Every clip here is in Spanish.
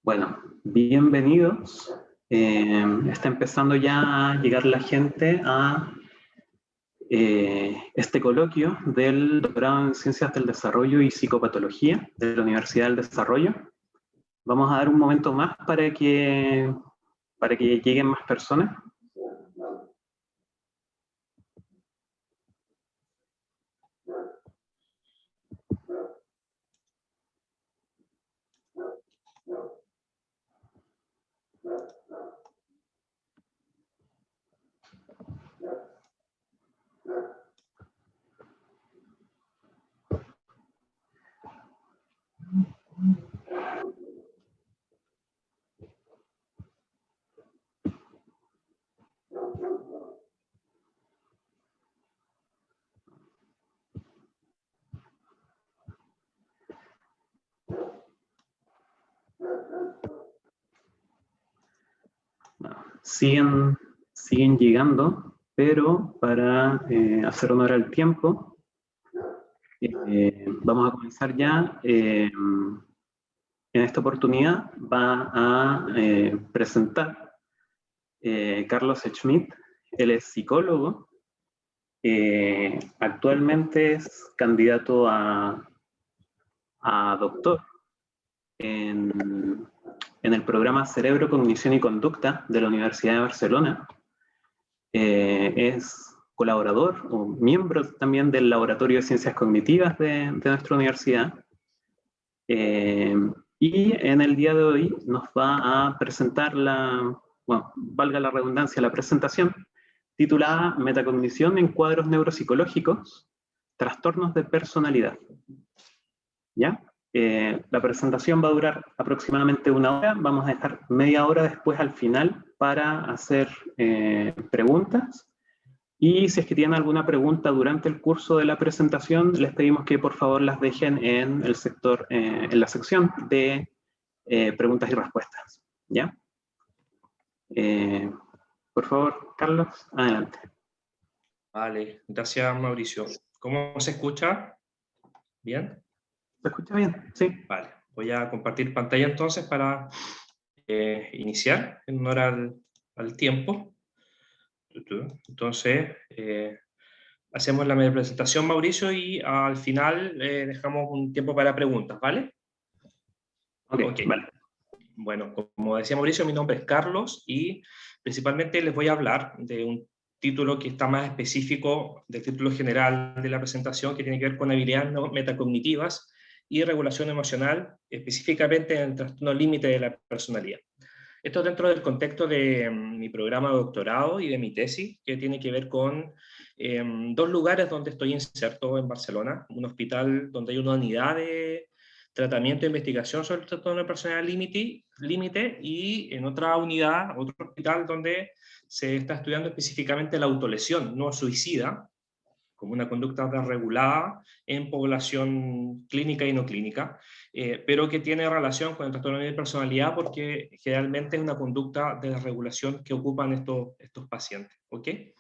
Bueno, bienvenidos. Está empezando ya a llegar la gente a este coloquio del doctorado en Ciencias del Desarrollo y Psicopatología de la Universidad del Desarrollo. Vamos a dar un momento más para que lleguen más personas. Siguen llegando, pero para hacer honor al tiempo, vamos a comenzar ya. En esta oportunidad va a presentar Carlos Schmidt. Él es psicólogo, actualmente es candidato a doctor en el programa Cerebro, Cognición y Conducta de la Universidad de Barcelona. Es colaborador o miembro también del Laboratorio de Ciencias Cognitivas de nuestra universidad. Y en el día de hoy nos va a presentar valga la redundancia, la presentación titulada Metacognición en cuadros neuropsicológicos, trastornos de personalidad. ¿Ya? La presentación va a durar aproximadamente 1 hora, vamos a dejar media hora después al final para hacer preguntas, y si es que tienen alguna pregunta durante el curso de la presentación, les pedimos que por favor las dejen en el sector, en la sección de preguntas y respuestas. ¿Ya? Por favor, Carlos, adelante. Vale, gracias Mauricio. ¿Cómo se escucha? ¿Bien? ¿Se escucha bien? Sí. Vale, voy a compartir pantalla entonces para iniciar en honor al tiempo. Entonces, hacemos la presentación, Mauricio, y al final dejamos un tiempo para preguntas, ¿vale? Ok, vale. Bueno, como decía Mauricio, mi nombre es Carlos y principalmente les voy a hablar de un título que está más específico del título general de la presentación, que tiene que ver con habilidades metacognitivas y regulación emocional, específicamente en el trastorno límite de la personalidad. Esto dentro del contexto de mi programa de doctorado y de mi tesis, que tiene que ver con 2 lugares donde estoy inserto en Barcelona, un hospital donde hay una unidad de tratamiento e investigación sobre el trastorno de personalidad límite, y en otra unidad, otro hospital donde se está estudiando específicamente la autolesión no suicida, como una conducta desregulada en población clínica y no clínica, pero que tiene relación con el trastorno de personalidad porque generalmente es una conducta de desregulación que ocupan estos pacientes. ¿Okay?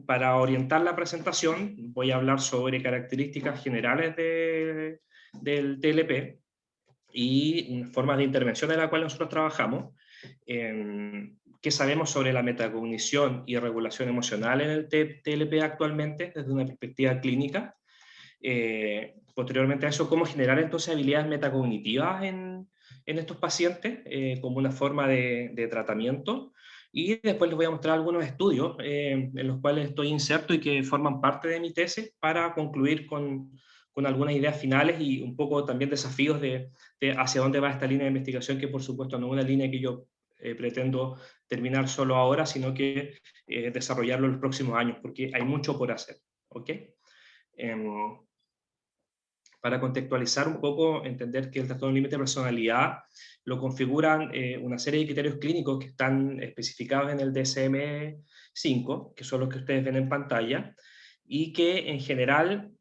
Para orientar la presentación voy a hablar sobre características generales del TLP y formas de intervención en la cual nosotros trabajamos. ¿Qué sabemos sobre la metacognición y regulación emocional en el TLP actualmente desde una perspectiva clínica? Posteriormente a eso, ¿cómo generar entonces habilidades metacognitivas en estos pacientes como una forma de tratamiento? Y después les voy a mostrar algunos estudios en los cuales estoy inserto y que forman parte de mi tesis para concluir con algunas ideas finales y un poco también desafíos de hacia dónde va esta línea de investigación, que por supuesto no es una línea que yo pretendo terminar solo ahora, sino que desarrollarlo en los próximos años, porque hay mucho por hacer. ¿Ok? Para contextualizar un poco, entender que el trastorno límite de personalidad lo configuran una serie de criterios clínicos que están especificados en el DSM-5, que son los que ustedes ven en pantalla, y que en general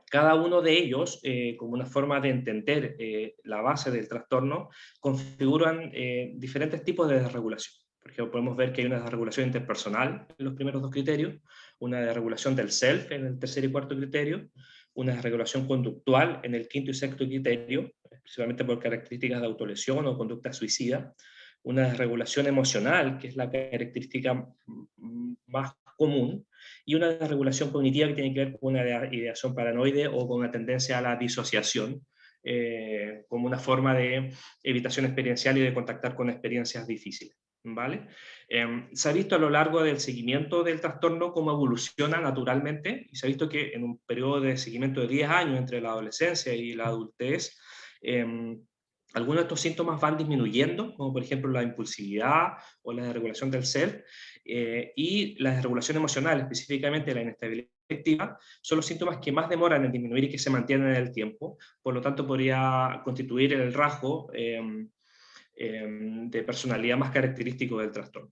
cada uno de ellos, como una forma de entender la base del trastorno, configuran diferentes tipos de desregulación. Por ejemplo, podemos ver que hay una desregulación interpersonal en los primeros 2 criterios, una desregulación del self en el tercer y cuarto criterio, una desregulación conductual en el quinto y sexto criterio, principalmente por características de autolesión o conducta suicida, una desregulación emocional, que es la característica más común, y una desregulación cognitiva que tiene que ver con una ideación paranoide o con una tendencia a la disociación, como una forma de evitación experiencial y de contactar con experiencias difíciles. ¿Vale? Se ha visto a lo largo del seguimiento del trastorno cómo evoluciona naturalmente, y se ha visto que en un periodo de seguimiento de 10 años entre la adolescencia y la adultez, algunos de estos síntomas van disminuyendo, como por ejemplo la impulsividad o la desregulación del self, y la desregulación emocional, específicamente la inestabilidad afectiva, son los síntomas que más demoran en disminuir y que se mantienen en el tiempo. Por lo tanto, podría constituir el rasgo de personalidad más característico del trastorno.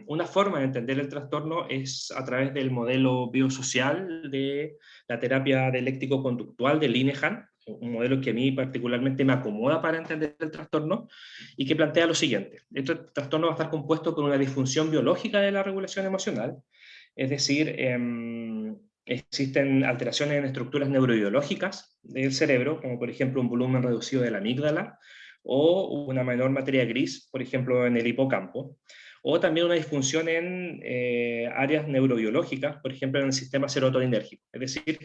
Una forma de entender el trastorno es a través del modelo biosocial de la terapia dialéctico-conductual de Linehan, un modelo que a mí particularmente me acomoda para entender el trastorno y que plantea lo siguiente. Este trastorno va a estar compuesto por una disfunción biológica de la regulación emocional, es decir, existen alteraciones en estructuras neurobiológicas del cerebro, como por ejemplo un volumen reducido de la amígdala, o una menor materia gris, por ejemplo en el hipocampo, o también una disfunción en áreas neurobiológicas, por ejemplo en el sistema serotoninérgico. Es decir,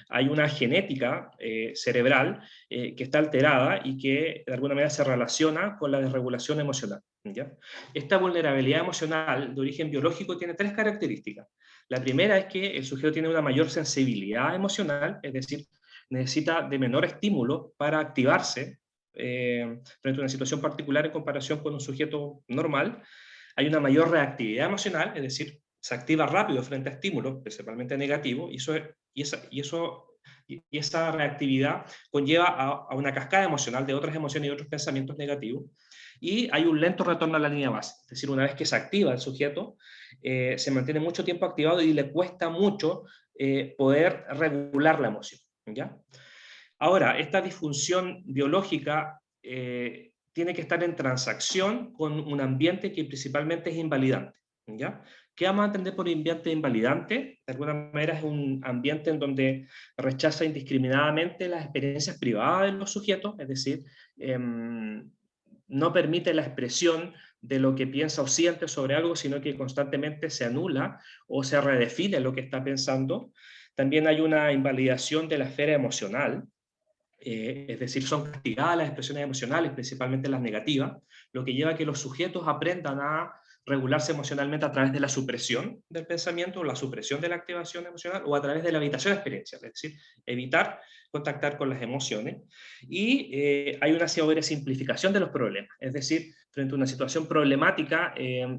hay una genética cerebral que está alterada y que de alguna manera se relaciona con la desregulación emocional. ¿Ya? Esta vulnerabilidad emocional de origen biológico tiene 3 características. La primera es que el sujeto tiene una mayor sensibilidad emocional, es decir, necesita de menor estímulo para activarse frente a una situación particular en comparación con un sujeto normal. Hay una mayor reactividad emocional, es decir, se activa rápido frente a estímulos, principalmente negativos, y esa reactividad conlleva a una cascada emocional de otras emociones y otros pensamientos negativos, y hay un lento retorno a la línea base, es decir, una vez que se activa el sujeto, se mantiene mucho tiempo activado y le cuesta mucho poder regular la emoción. ¿Ya? Ahora, esta disfunción biológica tiene que estar en transacción con un ambiente que principalmente es invalidante. ¿Ya? ¿Qué vamos a entender por ambiente invalidante? De alguna manera es un ambiente en donde rechaza indiscriminadamente las experiencias privadas de los sujetos, es decir, no permite la expresión de lo que piensa o siente sobre algo, sino que constantemente se anula o se redefine lo que está pensando. También hay una invalidación de la esfera emocional, es decir, son castigadas las expresiones emocionales, principalmente las negativas, lo que lleva a que los sujetos aprendan a regularse emocionalmente a través de la supresión del pensamiento, o la supresión de la activación emocional, o a través de la evitación de experiencias, es decir, evitar contactar con las emociones. Y hay una sobresimplificación de los problemas, es decir, frente a una situación problemática,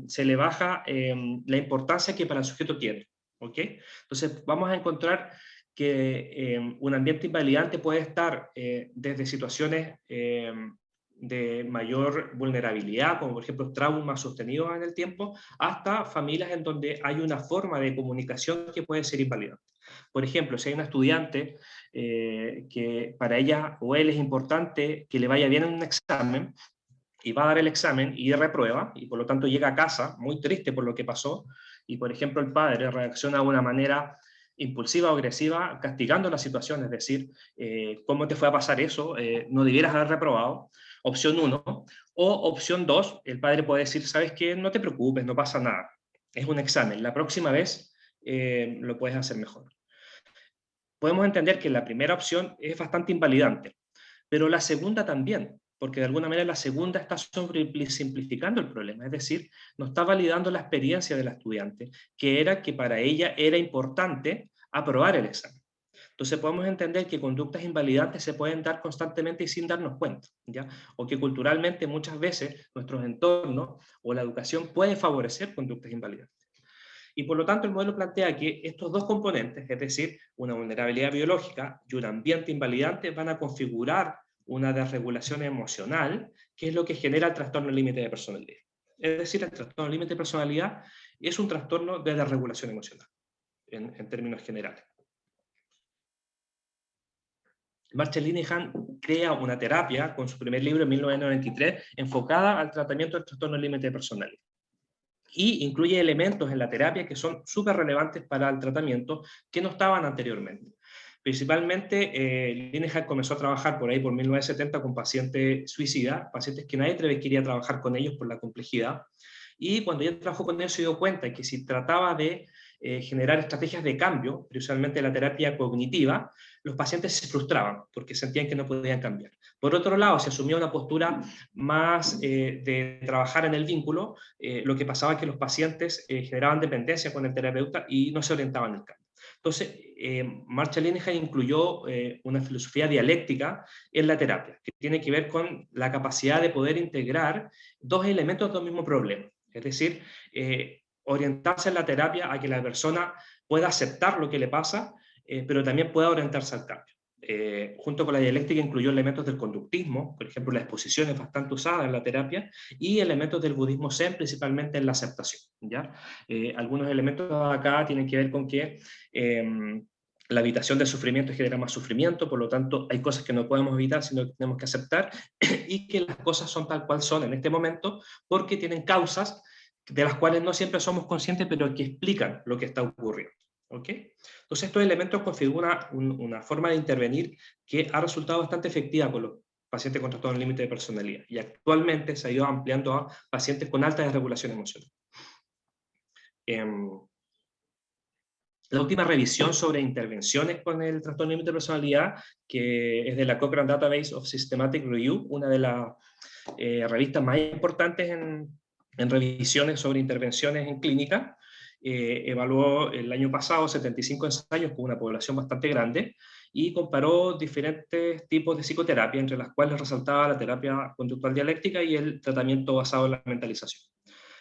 se le baja la importancia que para el sujeto tiene. ¿Okay? Entonces, vamos a encontrar que un ambiente invalidante puede estar desde situaciones de mayor vulnerabilidad, como por ejemplo traumas sostenidos en el tiempo, hasta familias en donde hay una forma de comunicación que puede ser invalidante. Por ejemplo, si hay una estudiante que para ella o él es importante que le vaya bien en un examen, y va a dar el examen y reprueba, y por lo tanto llega a casa muy triste por lo que pasó, y por ejemplo el padre reacciona de una manera impulsiva o agresiva, castigando la situación, es decir, ¿cómo te fue a pasar eso? No debieras haber reprobado. Opción 1. O opción 2, el padre puede decir, ¿sabes qué? No te preocupes, no pasa nada. Es un examen. La próxima vez lo puedes hacer mejor. Podemos entender que la primera opción es bastante invalidante, pero la segunda también, porque de alguna manera la segunda está simplificando el problema, es decir, no está validando la experiencia del estudiante, que era que para ella era importante aprobar el examen. Entonces podemos entender que conductas invalidantes se pueden dar constantemente y sin darnos cuenta, ¿ya? O que culturalmente muchas veces nuestros entornos o la educación puede favorecer conductas invalidantes. Y por lo tanto el modelo plantea que estos dos componentes, es decir, una vulnerabilidad biológica y un ambiente invalidante, van a configurar una desregulación emocional, que es lo que genera el trastorno límite de personalidad. Es decir, el trastorno límite de personalidad es un trastorno de desregulación emocional, en términos generales. Marshall Linehan crea una terapia con su primer libro en 1993 enfocada al tratamiento del trastorno límite de personalidad. Y incluye elementos en la terapia que son súper relevantes para el tratamiento que no estaban anteriormente. Principalmente, Linehan comenzó a trabajar por ahí por 1970 con pacientes suicidas, pacientes que nadie quería trabajar con ellos por la complejidad, y cuando ella trabajó con ellos se dio cuenta que si trataba de generar estrategias de cambio, principalmente la terapia cognitiva, los pacientes se frustraban porque sentían que no podían cambiar. Por otro lado, se asumía una postura más de trabajar en el vínculo, lo que pasaba es que los pacientes generaban dependencia con el terapeuta y no se orientaban en el cambio. Entonces, Marshall Linehan incluyó una filosofía dialéctica en la terapia, que tiene que ver con la capacidad de poder integrar dos elementos de un mismo problema. Es decir, orientarse en la terapia a que la persona pueda aceptar lo que le pasa, pero también pueda orientarse al cambio. Junto con la dialéctica incluyó elementos del conductismo, por ejemplo, la exposición es bastante usada en la terapia, y elementos del budismo zen, principalmente en la aceptación, ¿ya? Algunos elementos acá tienen que ver con que la evitación del sufrimiento genera más sufrimiento, por lo tanto hay cosas que no podemos evitar, sino que tenemos que aceptar, y que las cosas son tal cual son en este momento, porque tienen causas de las cuales no siempre somos conscientes, pero que explican lo que está ocurriendo. ¿Okay? Entonces estos elementos configuran una forma de intervenir que ha resultado bastante efectiva con los pacientes con trastorno límite de personalidad, y actualmente se ha ido ampliando a pacientes con alta desregulación emocional. La última revisión sobre intervenciones con el trastorno límite de personalidad, que es de la Cochrane Database of Systematic Review, una de las revistas más importantes en revisiones sobre intervenciones en clínica, evaluó el año pasado 75 ensayos con una población bastante grande y comparó diferentes tipos de psicoterapia, entre las cuales resaltaba la terapia conductual dialéctica y el tratamiento basado en la mentalización.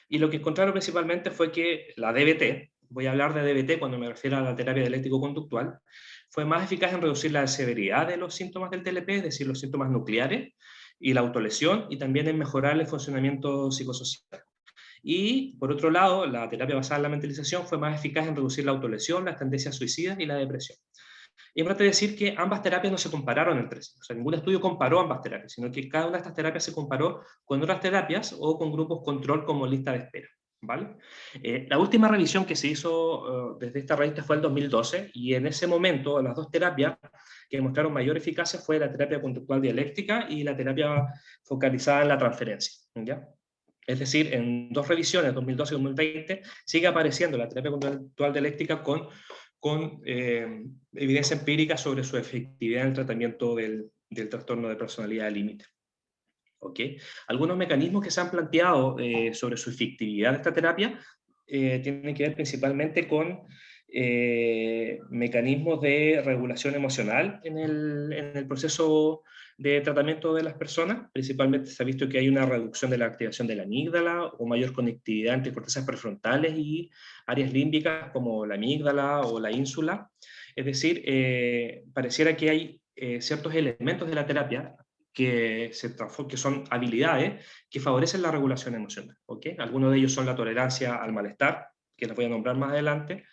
Y lo que encontraron principalmente fue que la DBT, voy a hablar de DBT cuando me refiero a la terapia dialéctico-conductual, fue más eficaz en reducir la severidad de los síntomas del TLP, es decir, los síntomas nucleares, y la autolesión, y también en mejorar el funcionamiento psicosocial. Y, por otro lado, la terapia basada en la mentalización fue más eficaz en reducir la autolesión, las tendencias suicidas y la depresión. Y es importante decir que ambas terapias no se compararon entre sí. O sea, ningún estudio comparó ambas terapias, sino que cada una de estas terapias se comparó con otras terapias o con grupos control como lista de espera. ¿Vale? La última revisión que se hizo desde esta revista fue el 2012, y en ese momento las dos terapias que mostraron mayor eficacia fue la terapia conductual dialéctica y la terapia focalizada en la transferencia, ¿ya? Es decir, en dos revisiones, 2012 y 2020, sigue apareciendo la terapia conductual dialéctica con evidencia empírica sobre su efectividad en el tratamiento del trastorno de personalidad límite. ¿Okay? Algunos mecanismos que se han planteado sobre su efectividad de esta terapia tienen que ver principalmente con mecanismos de regulación emocional en el proceso de tratamiento de las personas. Principalmente se ha visto que hay una reducción de la activación de la amígdala o mayor conectividad entre cortezas prefrontales y áreas límbicas como la amígdala o la ínsula. Es decir, pareciera que hay ciertos elementos de la terapia que son habilidades que favorecen la regulación emocional. ¿Okay? Algunos de ellos son la tolerancia al malestar, que les voy a nombrar más adelante.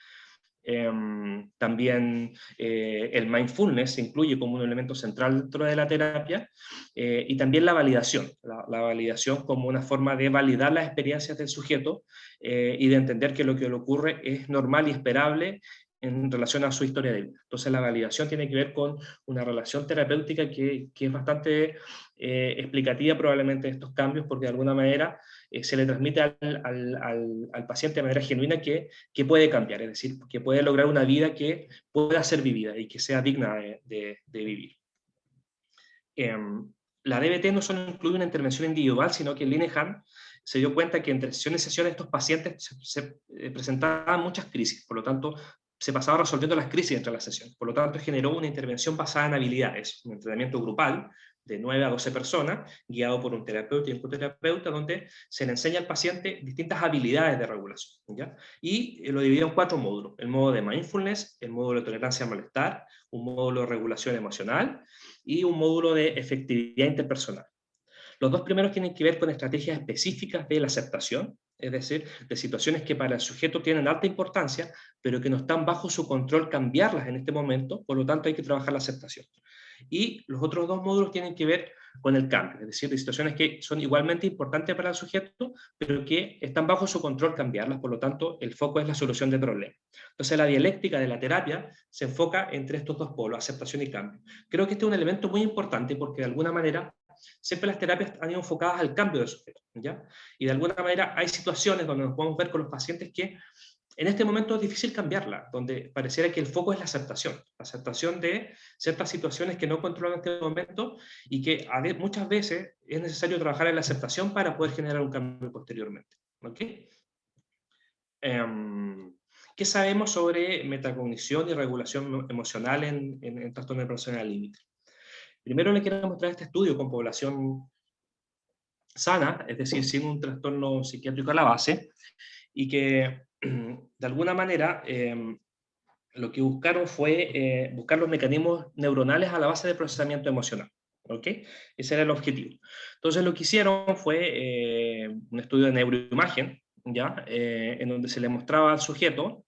También el mindfulness se incluye como un elemento central dentro de la terapia, y también la validación, la validación como una forma de validar las experiencias del sujeto y de entender que lo que le ocurre es normal y esperable en relación a su historia de vida. Entonces la validación tiene que ver con una relación terapéutica que es bastante explicativa probablemente de estos cambios, porque de alguna manera se le transmite al paciente de manera genuina que puede cambiar, es decir, que puede lograr una vida que pueda ser vivida y que sea digna de vivir. La DBT no solo incluye una intervención individual, sino que Linehan se dio cuenta que entre sesión y sesión estos pacientes se presentaban muchas crisis, por lo tanto se pasaba resolviendo las crisis entre las sesiones. Por lo tanto, generó una intervención basada en habilidades, un entrenamiento grupal de 9 a 12 personas, guiado por un terapeuta y un coterapeuta, donde se le enseña al paciente distintas habilidades de regulación, ¿ya? Y lo dividió en 4 módulos: el módulo de mindfulness, el módulo de tolerancia al malestar, un módulo de regulación emocional y un módulo de efectividad interpersonal. Los dos primeros tienen que ver con estrategias específicas de la aceptación, es decir, de situaciones que para el sujeto tienen alta importancia, pero que no están bajo su control cambiarlas en este momento, por lo tanto hay que trabajar la aceptación. Y los otros dos módulos tienen que ver con el cambio, es decir, de situaciones que son igualmente importantes para el sujeto, pero que están bajo su control cambiarlas, por lo tanto, el foco es la solución del problema. Entonces, la dialéctica de la terapia se enfoca entre estos dos polos, aceptación y cambio. Creo que este es un elemento muy importante porque, de alguna manera, siempre las terapias han ido enfocadas al cambio del sujeto, ¿ya? Y de alguna manera hay situaciones donde nos podemos ver con los pacientes que en este momento es difícil cambiarla, donde pareciera que el foco es la aceptación de ciertas situaciones que no controlan en este momento y que muchas veces es necesario trabajar en la aceptación para poder generar un cambio posteriormente. ¿Okay? ¿Qué sabemos sobre metacognición y regulación emocional en trastorno de personalidad límite? Primero le quiero mostrar este estudio con población sana, es decir, sin un trastorno psiquiátrico a la base, y que de alguna manera lo que buscaron fue buscar los mecanismos neuronales a la base del procesamiento emocional. ¿Okay? Ese era el objetivo. Entonces lo que hicieron fue un estudio de neuroimagen, ¿ya? En donde se le mostraba al sujeto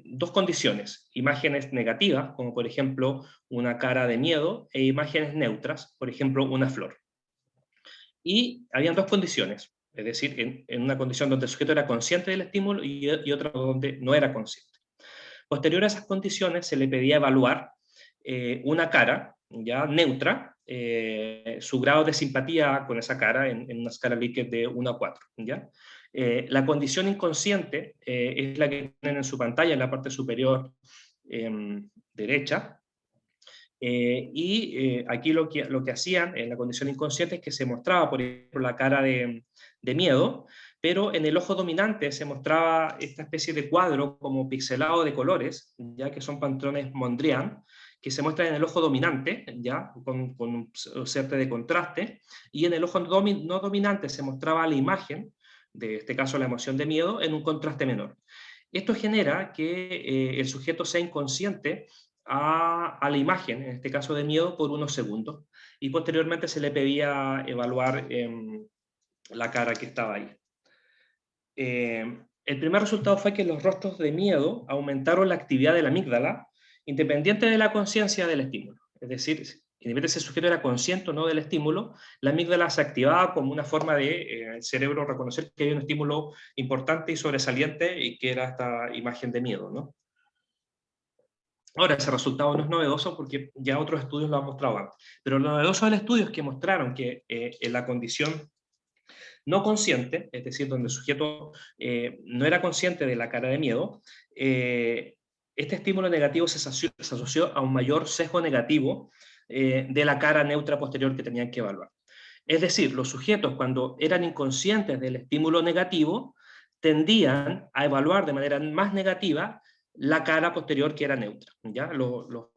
dos condiciones, imágenes negativas, como por ejemplo una cara de miedo, e imágenes neutras, por ejemplo una flor. Y habían dos condiciones, es decir, en una condición donde el sujeto era consciente del estímulo y otra donde no era consciente. Posterior a esas condiciones se le pedía evaluar una cara ya neutra, su grado de simpatía con esa cara en una escala Likert de 1 a 4. ¿ya? La condición inconsciente es la que tienen en su pantalla en la parte superior derecha. Aquí lo que hacían en la condición inconsciente es que se mostraba, por ejemplo, la cara de miedo, pero en el ojo dominante se mostraba esta especie de cuadro como pixelado de colores, ya que son patrones Mondrian, que se muestran en el ojo dominante, ya con un cierto de contraste, y en el ojo no dominante se mostraba la imagen, de este caso la emoción de miedo, en un contraste menor. Esto genera que el sujeto sea inconsciente a la imagen, en este caso de miedo, por unos segundos, y posteriormente se le pedía evaluar la cara que estaba ahí. El primer resultado fue que los rostros de miedo aumentaron la actividad de la amígdala, independiente de la conciencia del estímulo. Es decir, independientemente si el sujeto era consciente o no del estímulo, la amígdala se activaba como una forma de el cerebro reconocer que había un estímulo importante y sobresaliente y que era esta imagen de miedo, ¿no? Ahora, ese resultado no es novedoso porque ya otros estudios lo han mostrado antes. Pero lo novedoso del estudio es que mostraron que en la condición no consciente, es decir, donde el sujeto no era consciente de la cara de miedo, este estímulo negativo se asoció a un mayor sesgo negativo de la cara neutra posterior que tenían que evaluar. Es decir, los sujetos cuando eran inconscientes del estímulo negativo tendían a evaluar de manera más negativa la cara posterior que era neutra. ¿ya? Los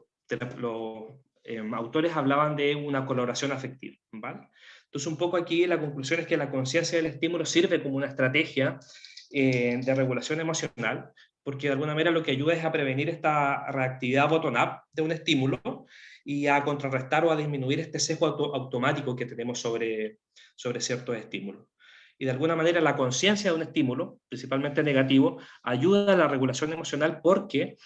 autores hablaban de una coloración afectiva. ¿vale? Entonces, un poco aquí la conclusión es que la conciencia del estímulo sirve como una estrategia de regulación emocional, porque de alguna manera lo que ayuda es a prevenir esta reactividad bottom-up de un estímulo y a contrarrestar o a disminuir este sesgo automático que tenemos sobre ciertos estímulos. Y de alguna manera la conciencia de un estímulo, principalmente negativo, ayuda a la regulación emocional porque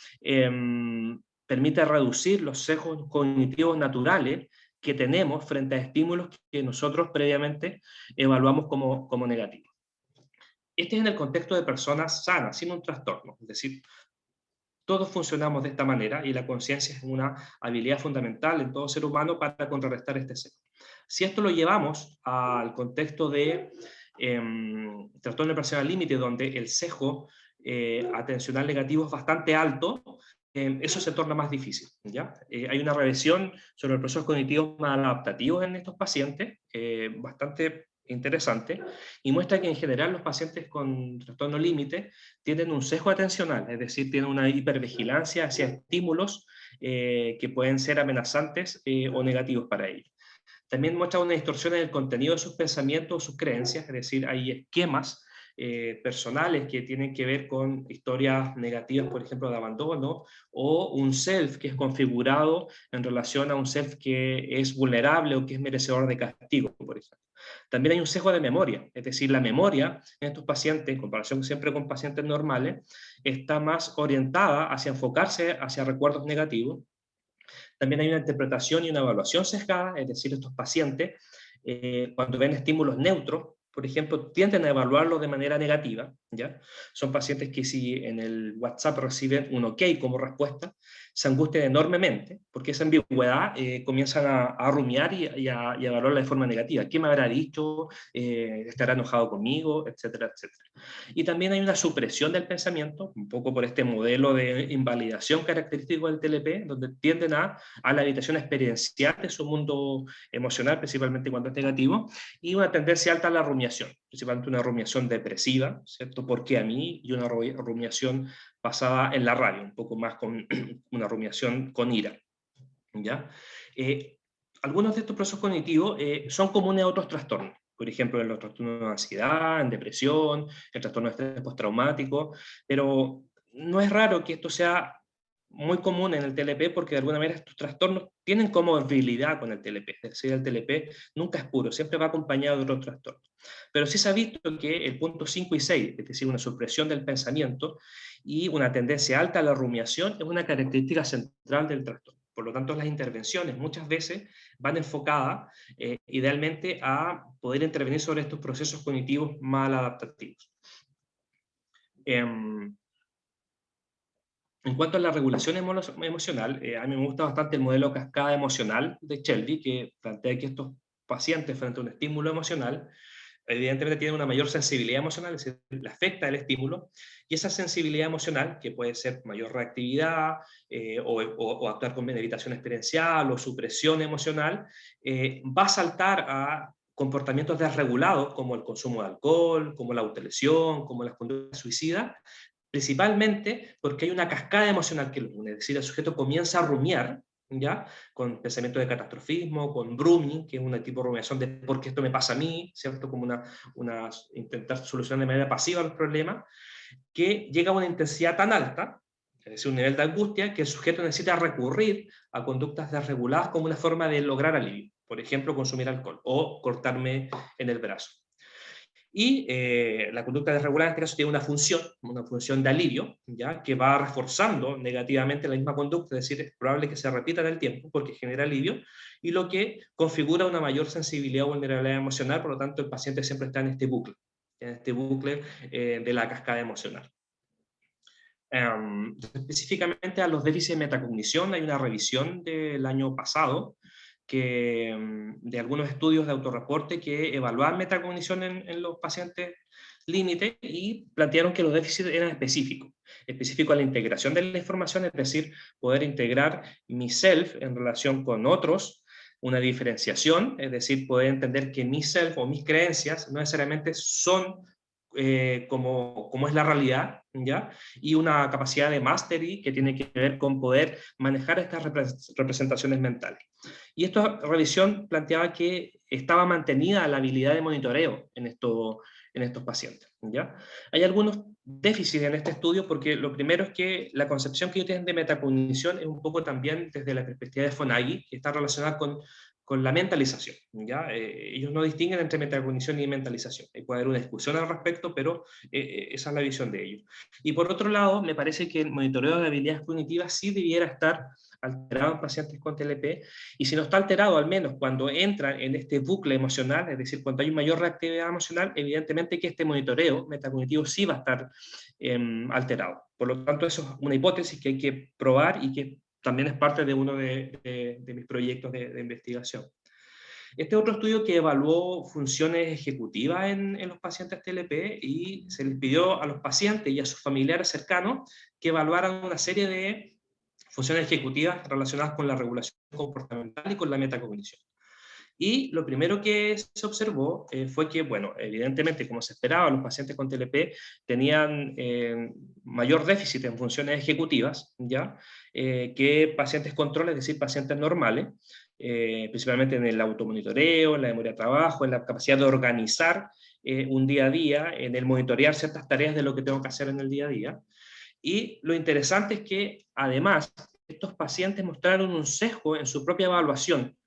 permite reducir los sesgos cognitivos naturales que tenemos frente a estímulos que nosotros previamente evaluamos como negativos. Este es en el contexto de personas sanas, sin un trastorno, es decir, todos funcionamos de esta manera y la conciencia es una habilidad fundamental en todo ser humano para contrarrestar este sesgo. Si esto lo llevamos al contexto de trastorno de personalidad límite, donde el sesgo atencional negativo es bastante alto, eso se torna más difícil. ¿ya? Hay una revisión sobre los procesos cognitivos maladaptativos en estos pacientes, bastante interesante, y muestra que en general los pacientes con trastorno límite tienen un sesgo atencional, es decir, tienen una hipervigilancia hacia estímulos que pueden ser amenazantes o negativos para ellos. También muestra una distorsión en el contenido de sus pensamientos o sus creencias, es decir, hay esquemas personales que tienen que ver con historias negativas, por ejemplo, de abandono, o un self que es configurado en relación a un self que es vulnerable o que es merecedor de castigo, por ejemplo. También hay un sesgo de memoria, es decir, la memoria en estos pacientes, en comparación siempre con pacientes normales, está más orientada hacia enfocarse hacia recuerdos negativos. También hay una interpretación y una evaluación sesgada, es decir, estos pacientes, cuando ven estímulos neutros, por ejemplo, tienden a evaluarlo de manera negativa, ¿ya? Son pacientes que si en el WhatsApp reciben un OK como respuesta, se angustian enormemente, porque esa ambigüedad comienzan a rumiar y a evaluarla de forma negativa. ¿Qué me habrá dicho? ¿Estará enojado conmigo? Etcétera, etcétera. Y también hay una supresión del pensamiento, un poco por este modelo de invalidación característico del TLP, donde tienden a la evitación experiencial de su mundo emocional, principalmente cuando es negativo, y una tendencia alta a la rumiación, principalmente una rumiación depresiva, ¿cierto? ¿Por qué a mí? Y una rumiación basada en la rabia, un poco más con una rumiación con ira, ¿ya? Algunos de estos procesos cognitivos son comunes a otros trastornos, por ejemplo, en los trastornos de ansiedad, en depresión, en trastornos de estrés postraumático, pero no es raro que esto sea muy común en el TLP porque de alguna manera estos trastornos tienen comorbilidad con el TLP, es decir, el TLP nunca es puro, siempre va acompañado de otros trastornos. Pero sí se ha visto que el punto 5 y 6, es decir, una supresión del pensamiento y una tendencia alta a la rumiación, es una característica central del trastorno. Por lo tanto, las intervenciones muchas veces van enfocadas idealmente a poder intervenir sobre estos procesos cognitivos maladaptativos. En cuanto a la regulación emocional, a mí me gusta bastante el modelo cascada emocional de Shelby, que plantea que estos pacientes frente a un estímulo emocional, evidentemente tienen una mayor sensibilidad emocional, es decir, le afecta el estímulo, y esa sensibilidad emocional, que puede ser mayor reactividad, o actuar con evitación experiencial, o supresión emocional, va a saltar a comportamientos desregulados, como el consumo de alcohol, como la autolesión, como las conductas suicidas, principalmente porque hay una cascada emocional que lo une, es decir, el sujeto comienza a rumiar, ¿ya? Con pensamiento de catastrofismo, con brooming, que es un tipo de rumiación de por qué esto me pasa a mí, ¿cierto? Como intentar solucionar de manera pasiva los problemas, que llega a una intensidad tan alta, es decir, un nivel de angustia, que el sujeto necesita recurrir a conductas desreguladas como una forma de lograr alivio. Por ejemplo, consumir alcohol o cortarme en el brazo. Y la conducta desregulada en este caso tiene una función de alivio, ¿ya? Que va reforzando negativamente la misma conducta, es decir, es probable que se repita en el tiempo porque genera alivio, y lo que configura una mayor sensibilidad o vulnerabilidad emocional, por lo tanto el paciente siempre está en este bucle de la cascada emocional. Específicamente a los déficits de metacognición, hay una revisión del año pasado de algunos estudios de autorreporte que evaluaban metacognición en los pacientes límite y plantearon que los déficits eran específicos a la integración de la información, es decir, poder integrar mi self en relación con otros, una diferenciación, es decir, poder entender que mi self o mis creencias no necesariamente son como es la realidad, ¿ya? Y una capacidad de mastery que tiene que ver con poder manejar estas representaciones mentales. Y esta revisión planteaba que estaba mantenida la habilidad de monitoreo en estos pacientes, ¿ya? Hay algunos déficits en este estudio porque lo primero es que la concepción que ellos tienen de metacognición es un poco también desde la perspectiva de Fonagy, que está relacionada con la mentalización, ¿ya? Ellos no distinguen entre metacognición y mentalización. Puede haber una discusión al respecto, pero esa es la visión de ellos. Y por otro lado, me parece que el monitoreo de habilidades cognitivas sí debiera estar alterado en pacientes con TLP, y si no está alterado, al menos cuando entran en este bucle emocional, es decir, cuando hay mayor reactividad emocional, evidentemente que este monitoreo metacognitivo sí va a estar alterado. Por lo tanto, eso es una hipótesis que hay que probar y que también es parte de uno de mis proyectos de investigación. Este otro estudio que evaluó funciones ejecutivas en los pacientes TLP, y se les pidió a los pacientes y a sus familiares cercanos que evaluaran una serie de funciones ejecutivas relacionadas con la regulación comportamental y con la metacognición. Y lo primero que se observó fue que, bueno, evidentemente, como se esperaba, los pacientes con TLP tenían mayor déficit en funciones ejecutivas, ¿ya? Que pacientes control, es decir, pacientes normales, principalmente en el automonitoreo, en la memoria de trabajo, en la capacidad de organizar un día a día, en el monitorear ciertas tareas de lo que tengo que hacer en el día a día. Y lo interesante es que, además, estos pacientes mostraron un sesgo en su propia evaluación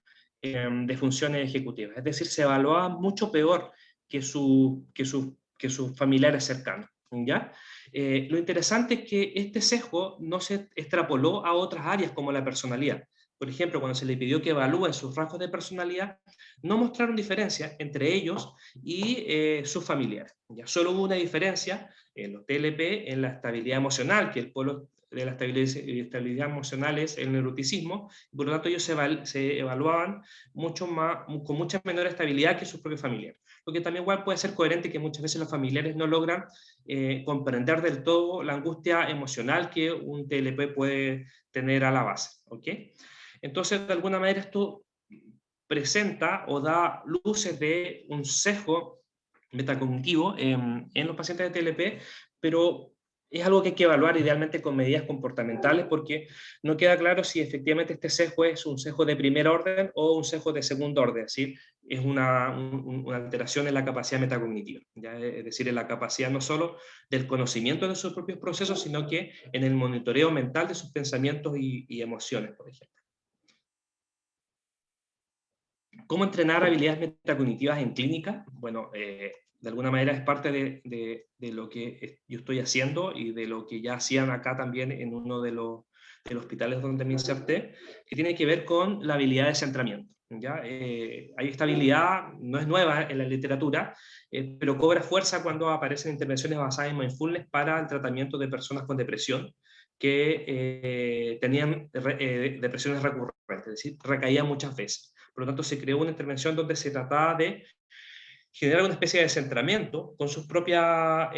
de funciones ejecutivas. Es decir, se evaluaban mucho peor que sus familiares cercanos, ¿ya? Lo interesante es que este sesgo no se extrapoló a otras áreas como la personalidad. por ejemplo, cuando se le pidió que evalúen sus rasgos de personalidad, no mostraron diferencia entre ellos y sus familiares. Ya solo hubo una diferencia en los TLP en la estabilidad emocional, que el polo de la estabilidad emocional es el neuroticismo, y por lo tanto ellos se evaluaban con mucha menor estabilidad que sus propios familiares. Lo que también igual puede ser coherente que muchas veces los familiares no logran comprender del todo la angustia emocional que un TLP puede tener a la base. ¿Ok? Entonces, de alguna manera, esto presenta o da luces de un sesgo metacognitivo en los pacientes de TLP, pero es algo que hay que evaluar idealmente con medidas comportamentales porque no queda claro si efectivamente este sesgo es un sesgo de primer orden o un sesgo de segundo orden, es decir, es una alteración en la capacidad metacognitiva, ¿ya? Es decir, en la capacidad no solo del conocimiento de sus propios procesos, sino que en el monitoreo mental de sus pensamientos y emociones, por ejemplo. ¿Cómo entrenar habilidades metacognitivas en clínica? Bueno, de alguna manera es parte de lo que yo estoy haciendo y de lo que ya hacían acá también en uno de los hospitales donde me inserté, que tiene que ver con la habilidad de centramiento. ¿Ya? Hay esta habilidad, no es nueva en la literatura, pero cobra fuerza cuando aparecen intervenciones basadas en mindfulness para el tratamiento de personas con depresión que tenían depresiones recurrentes, es decir, recaían muchas veces. Por lo tanto, se creó una intervención donde se trataba de generar una especie de centramiento con su propia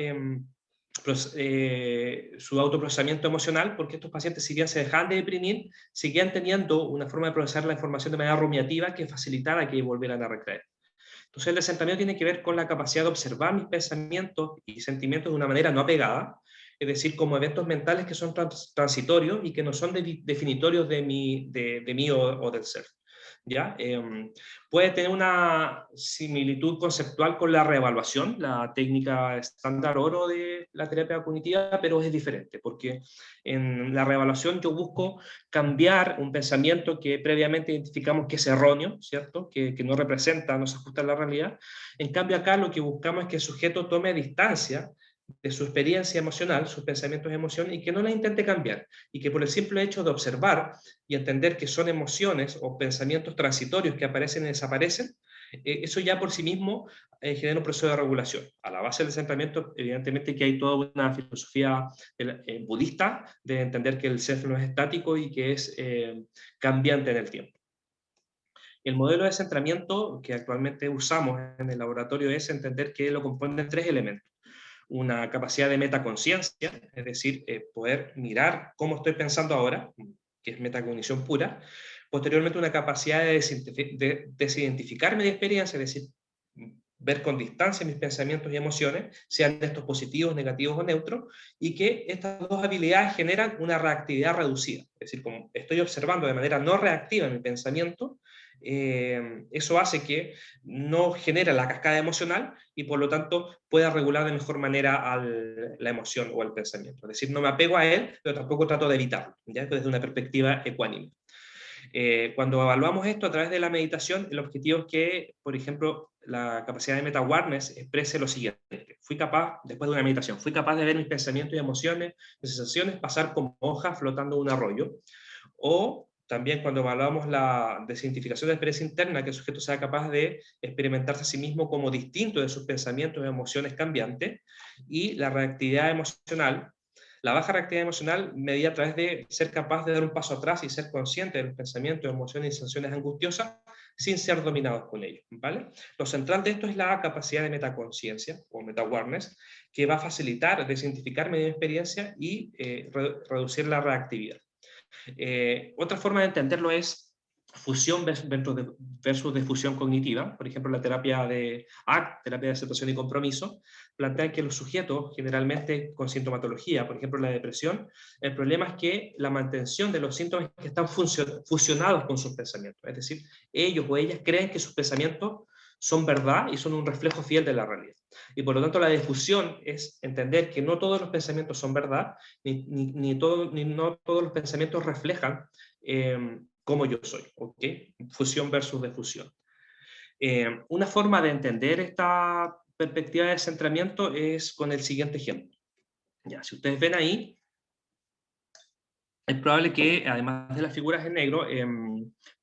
su autoprocesamiento emocional, porque estos pacientes, si bien se dejaban de deprimir, seguían teniendo una forma de procesar la información de manera rumiativa que facilitara que volvieran a recreer. Entonces, el descentramiento tiene que ver con la capacidad de observar mis pensamientos y sentimientos de una manera no apegada, es decir, como eventos mentales que son transitorios y que no son definitorios de mí o del ser. ¿Ya? Puede tener una similitud conceptual con la reevaluación, la técnica estándar oro de la terapia cognitiva, pero es diferente, porque en la reevaluación yo busco cambiar un pensamiento que previamente identificamos que es erróneo, ¿cierto? Que no representa, no se ajusta a la realidad. En cambio acá lo que buscamos es que el sujeto tome distancia de su experiencia emocional, sus pensamientos y emociones, y que no la intente cambiar, y que por el simple hecho de observar y entender que son emociones o pensamientos transitorios que aparecen y desaparecen, eso ya por sí mismo genera un proceso de regulación. A la base del centramiento, evidentemente que hay toda una filosofía budista de entender que el ser no es estático y que es cambiante en el tiempo. El modelo de centramiento que actualmente usamos en el laboratorio es entender que lo componen tres elementos. Una capacidad de metaconciencia, es decir, poder mirar cómo estoy pensando ahora, que es metacognición pura. Posteriormente, una capacidad de desidentificarme de experiencia, es decir, ver con distancia mis pensamientos y emociones, sean estos positivos, negativos o neutros, y que estas dos habilidades generan una reactividad reducida. Es decir, como estoy observando de manera no reactiva mi pensamiento, eso hace que no genere la cascada emocional y por lo tanto pueda regular de mejor manera la emoción o el pensamiento. Es decir, no me apego a él, pero tampoco trato de evitarlo, ¿ya? Desde una perspectiva ecuánime. Cuando evaluamos esto a través de la meditación, el objetivo es que, por ejemplo, la capacidad de meta-awareness exprese lo siguiente. Fui capaz, después de una meditación, fui capaz de ver mis pensamientos y emociones, mis sensaciones pasar como hojas flotando en un arroyo. O también cuando evaluamos la desidentificación de la experiencia interna, que el sujeto sea capaz de experimentarse a sí mismo como distinto de sus pensamientos y emociones cambiantes, y la reactividad emocional, la baja reactividad emocional medida a través de ser capaz de dar un paso atrás y ser consciente de los pensamientos, emociones y sensaciones angustiosas sin ser dominados por ellos, ¿vale? Lo central de esto es la capacidad de metaconciencia o meta-awareness, que va a facilitar desidentificar mi experiencia y reducir la reactividad. Otra forma de entenderlo es fusión versus difusión cognitiva. Por ejemplo, la terapia de ACT, terapia de aceptación y compromiso, plantea que los sujetos, generalmente con sintomatología, por ejemplo la depresión, el problema es que la mantención de los síntomas que están fusionados con sus pensamientos. Es decir, ellos o ellas creen que sus pensamientos son verdad y son un reflejo fiel de la realidad. Y por lo tanto la difusión es entender que no todos los pensamientos son verdad, ni no todos los pensamientos reflejan cómo yo soy. ¿Okay? Fusión versus difusión. Una forma de entender esta perspectiva de centramiento es con el siguiente ejemplo. Ya, si ustedes ven ahí, es probable que, además de las figuras en negro,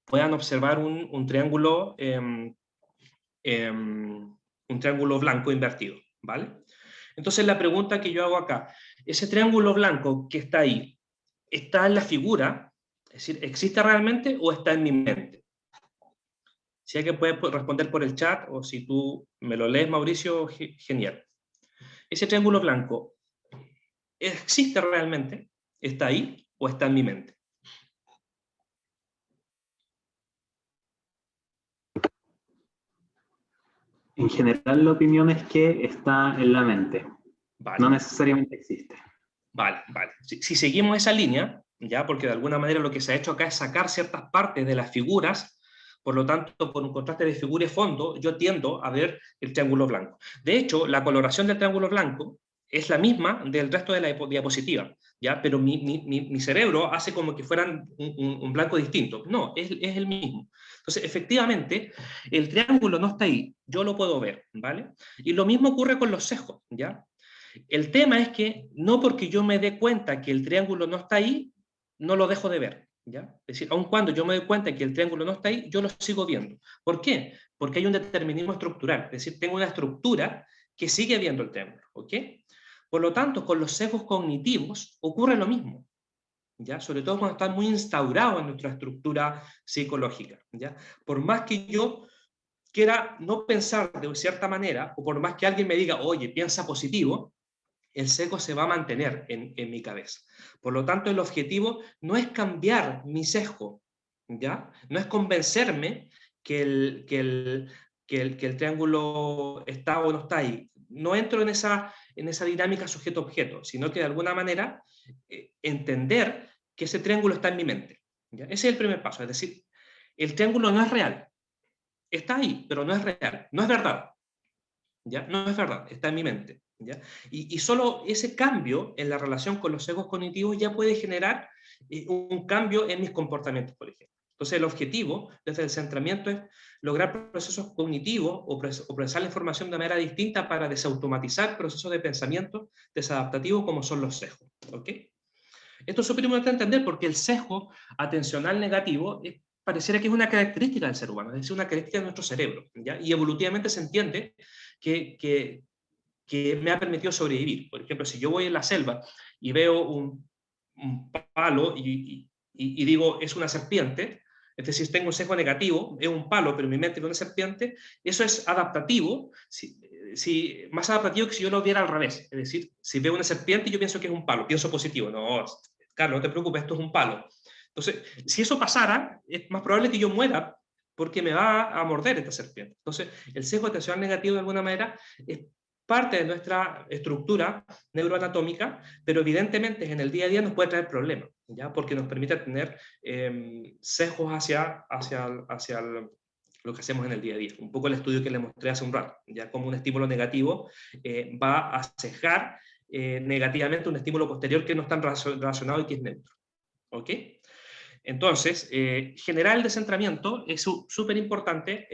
puedan observar un triángulo blanco invertido, ¿vale? Entonces la pregunta que yo hago acá, ese triángulo blanco que está ahí, ¿está en la figura? Es decir, ¿existe realmente o está en mi mente? Si alguien puede responder por el chat, o si tú me lo lees, Mauricio, genial. ¿Ese triángulo blanco existe realmente? ¿Está ahí o está en mi mente? En general, la opinión es que está en la mente. Vale. No necesariamente existe. Vale. Si seguimos esa línea, ya, porque de alguna manera lo que se ha hecho acá es sacar ciertas partes de las figuras, por lo tanto, por un contraste de figura y fondo, yo tiendo a ver el triángulo blanco. De hecho, la coloración del triángulo blanco es la misma del resto de la diapositiva, ¿ya? Pero mi cerebro hace como que fueran un blanco distinto. No, es el mismo. Entonces, efectivamente, el triángulo no está ahí, yo lo puedo ver, ¿vale? Y lo mismo ocurre con los sesgos, ¿ya? El tema es que no porque yo me dé cuenta que el triángulo no está ahí, no lo dejo de ver, ¿ya? Es decir, aun cuando yo me doy cuenta que el triángulo no está ahí, yo lo sigo viendo. ¿Por qué? Porque hay un determinismo estructural, es decir, tengo una estructura que sigue viendo el triángulo, ¿ok? Por lo tanto, con los sesgos cognitivos ocurre lo mismo, ¿ya? Sobre todo cuando están muy instaurados en nuestra estructura psicológica, ¿ya? Por más que yo quiera no pensar de cierta manera, o por más que alguien me diga, oye, piensa positivo, el sesgo se va a mantener en mi cabeza. Por lo tanto, el objetivo no es cambiar mi sesgo, ¿ya? No es convencerme que el triángulo está o no está ahí. No entro en esa dinámica sujeto-objeto, sino que de alguna manera entender que ese triángulo está en mi mente, ¿ya? Ese es el primer paso, es decir, el triángulo no es real. Está ahí, pero no es real, no es verdad, ¿ya? No es verdad, está en mi mente, ¿ya? Y solo ese cambio en la relación con los sesgos cognitivos ya puede generar un cambio en mis comportamientos, por ejemplo. Entonces el objetivo desde el centramiento es lograr procesos cognitivos o procesar la información de manera distinta para desautomatizar procesos de pensamiento desadaptativos como son los sesgos, ¿ok? Esto es súper importante entender porque el sesgo atencional negativo pareciera que es una característica del ser humano, es decir, una característica de nuestro cerebro, ¿ya? Y evolutivamente se entiende que me ha permitido sobrevivir. Por ejemplo, si yo voy en la selva y veo un palo y digo, es una serpiente, es decir, tengo un sesgo negativo, es un palo, pero en mi mente es una serpiente, eso es adaptativo, más adaptativo que si yo lo viera al revés. Es decir, si veo una serpiente y yo pienso que es un palo, pienso positivo. No, Carlos, no te preocupes, esto es un palo. Entonces, si eso pasara, es más probable que yo muera porque me va a morder esta serpiente. Entonces, el sesgo atencional negativo de alguna manera es parte de nuestra estructura neuroanatómica, pero evidentemente en el día a día nos puede traer problemas, ¿ya? Porque nos permite tener sesgos hacia lo que hacemos en el día a día. Un poco el estudio que les mostré hace un rato, ya como un estímulo negativo va a sesgar negativamente un estímulo posterior que no está relacionado y que es neutro. ¿Ok? Entonces, generar el descentramiento es súper importante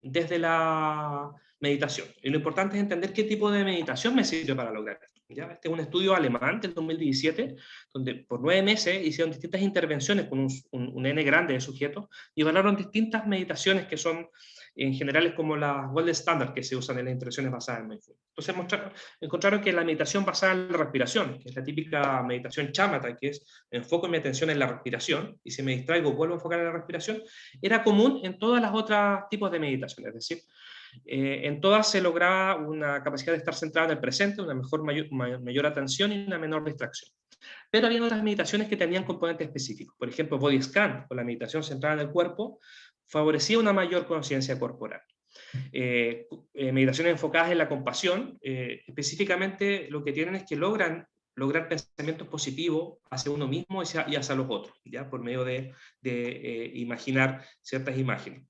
desde la meditación. Y lo importante es entender qué tipo de meditación me sirve para lograr esto, ¿ya? Este es un estudio alemán del 2017, donde por 9 meses hicieron distintas intervenciones con un N grande de sujetos y evaluaron distintas meditaciones que son en general como las gold standard que se usan en las intervenciones basadas en mindfulness. Entonces encontraron que la meditación basada en la respiración, que es la típica meditación chámata, que es enfoco mi atención en la respiración y si me distraigo vuelvo a enfocar en la respiración, era común en todas las otras tipos de meditación, es decir, en todas se lograba una capacidad de estar centrada en el presente, una mayor atención y una menor distracción. Pero había otras meditaciones que tenían componentes específicos. Por ejemplo, Body Scan, o la meditación centrada en el cuerpo, favorecía una mayor conciencia corporal. Meditaciones enfocadas en la compasión, específicamente lo que tienen es que lograr pensamientos positivos hacia uno mismo y hacia los otros, ¿ya? Por medio de imaginar ciertas imágenes.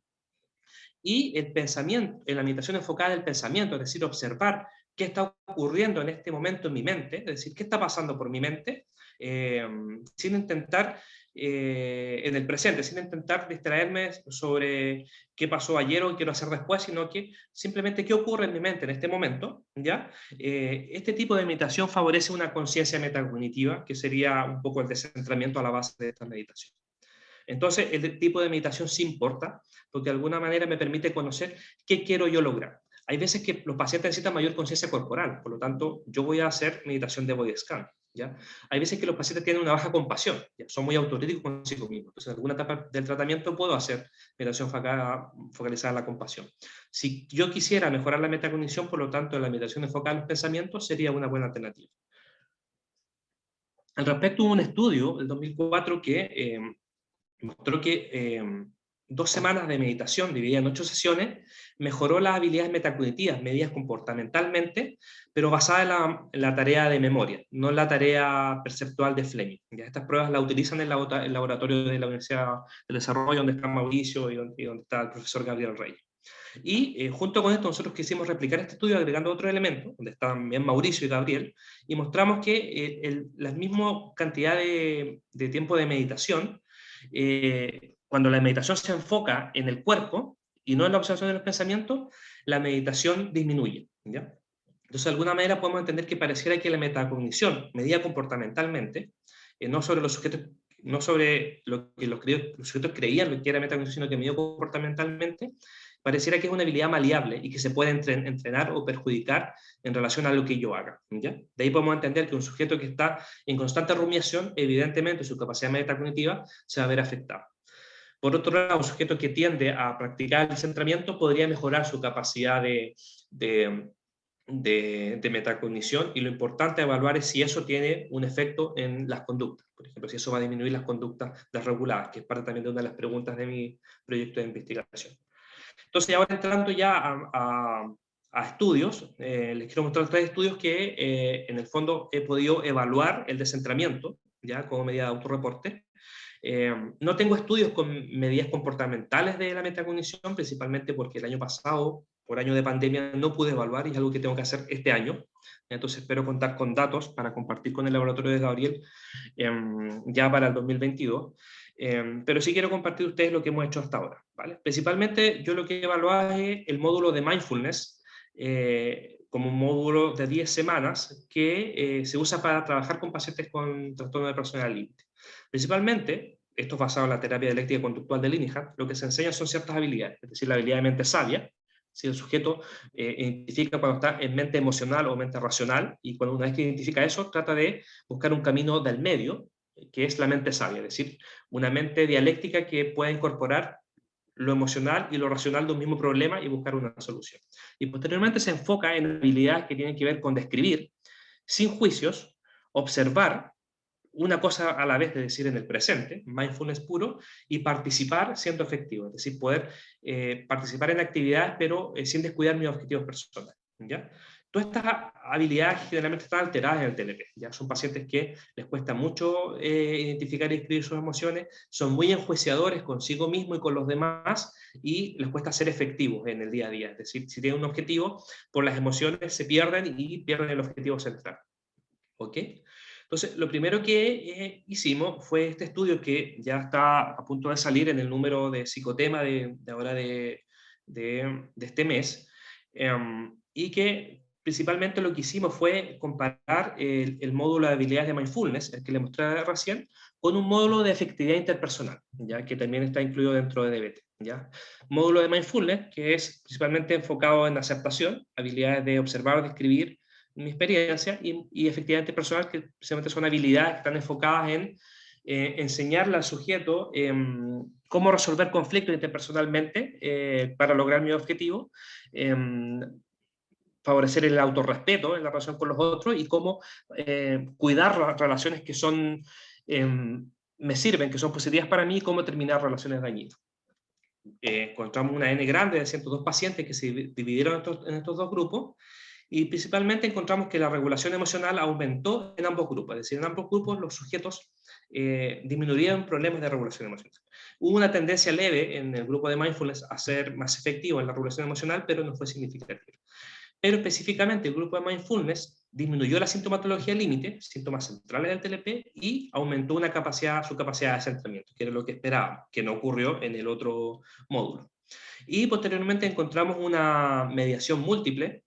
Y el pensamiento, en la meditación enfocada en el pensamiento, es decir, observar qué está ocurriendo en este momento en mi mente, es decir, qué está pasando por mi mente, sin intentar en el presente, sin intentar distraerme sobre qué pasó ayer o qué quiero hacer después, sino que simplemente qué ocurre en mi mente en este momento, ¿ya? Este tipo de meditación favorece una conciencia metacognitiva, que sería un poco el descentramiento a la base de esta meditación. Entonces, el tipo de meditación sí importa, porque de alguna manera me permite conocer qué quiero yo lograr. Hay veces que los pacientes necesitan mayor conciencia corporal, por lo tanto, yo voy a hacer meditación de body scan, ¿ya? Hay veces que los pacientes tienen una baja compasión, ¿ya? Son muy autocríticos consigo mismos. Entonces, en alguna etapa del tratamiento puedo hacer meditación focalizada en la compasión. Si yo quisiera mejorar la metacognición, por lo tanto, la meditación enfocada en los pensamientos sería una buena alternativa. Al respecto, hubo un estudio del 2004 que mostró que 2 semanas de meditación dividida en 8 sesiones mejoró las habilidades metacognitivas medidas comportamentalmente, pero basada en la tarea de memoria, no en la tarea perceptual de Fleming. ¿Ya? Estas pruebas las utilizan en el laboratorio de la Universidad del Desarrollo, donde está Mauricio y donde está el profesor Gabriel Reyes. Y junto con esto nosotros quisimos replicar este estudio agregando otro elemento, donde están también Mauricio y Gabriel, y mostramos que la misma cantidad de tiempo de meditación, cuando la meditación se enfoca en el cuerpo y no en la observación de los pensamientos, la meditación disminuye, ¿ya? Entonces, de alguna manera podemos entender que pareciera que la metacognición, medida comportamentalmente, no sobre los sujetos, no sobre lo que los sujetos creían lo que era metacognición, sino que medida comportamentalmente, pareciera que es una habilidad maleable y que se puede entrenar o perjudicar en relación a lo que yo haga, ¿ya? De ahí podemos entender que un sujeto que está en constante rumiación, evidentemente su capacidad metacognitiva se va a ver afectada. Por otro lado, un sujeto que tiende a practicar el centramiento podría mejorar su capacidad de metacognición, y lo importante a evaluar es si eso tiene un efecto en las conductas. Por ejemplo, si eso va a disminuir las conductas desreguladas, que es parte también de una de las preguntas de mi proyecto de investigación. Entonces, ahora entrando ya a estudios, les quiero mostrar 3 estudios que en el fondo he podido evaluar el descentramiento, ya como medida de autorreporte. No tengo estudios con medidas comportamentales de la metacognición, principalmente porque el año pasado, por año de pandemia, no pude evaluar, y es algo que tengo que hacer este año. Entonces espero contar con datos para compartir con el laboratorio de Gabriel ya para el 2022. Pero sí quiero compartir ustedes lo que hemos hecho hasta ahora, ¿vale? Principalmente yo lo que he evaluado es el módulo de mindfulness, como un módulo de 10 semanas que se usa para trabajar con pacientes con trastorno de personalidad límite. Principalmente, esto es basado en la terapia dialéctica conductual de Linehan, lo que se enseña son ciertas habilidades, es decir, la habilidad de mente sabia. Si el sujeto identifica cuando está en mente emocional o mente racional, y cuando una vez que identifica eso, trata de buscar un camino del medio, que es la mente sabia, es decir, una mente dialéctica que pueda incorporar lo emocional y lo racional de un mismo problema y buscar una solución. Y posteriormente se enfoca en habilidades que tienen que ver con describir, sin juicios, observar una cosa a la vez, de decir, en el presente, mindfulness puro, y participar siendo efectivo, es decir, poder participar en actividades, pero sin descuidar mis objetivos personales, ¿ya? Todas estas habilidades generalmente están alteradas en el TLP, ¿ya? Son pacientes que les cuesta mucho identificar y escribir sus emociones, son muy enjuiciadores consigo mismo y con los demás, y les cuesta ser efectivos en el día a día, es decir, si tienen un objetivo, por las emociones se pierden y pierden el objetivo central, ¿ok? Entonces, lo primero que hicimos fue este estudio que ya está a punto de salir en el número de psicotema de ahora de este mes, y que principalmente lo que hicimos fue comparar el módulo de habilidades de mindfulness, el que le mostré recién, con un módulo de efectividad interpersonal, ¿ya? Que también está incluido dentro de DBT, ¿ya? Módulo de mindfulness, que es principalmente enfocado en aceptación, habilidades de observar, describir mi experiencia, y efectivamente personal, que precisamente son habilidades que están enfocadas en enseñarle al sujeto cómo resolver conflictos interpersonalmente para lograr mi objetivo, favorecer el autorrespeto en la relación con los otros, y cómo cuidar las relaciones que son, me sirven, que son positivas para mí, y cómo terminar relaciones dañinas. Encontramos una N grande de 102 pacientes que se dividieron en estos 2 grupos, y principalmente encontramos que la regulación emocional aumentó en ambos grupos, es decir, en ambos grupos los sujetos disminuían problemas de regulación emocional. Hubo una tendencia leve en el grupo de mindfulness a ser más efectivo en la regulación emocional, pero no fue significativa. Pero específicamente el grupo de mindfulness disminuyó la sintomatología límite, síntomas centrales del TLP, y aumentó su capacidad de centramiento, que era lo que esperábamos, que no ocurrió en el otro módulo. Y posteriormente encontramos una mediación múltiple,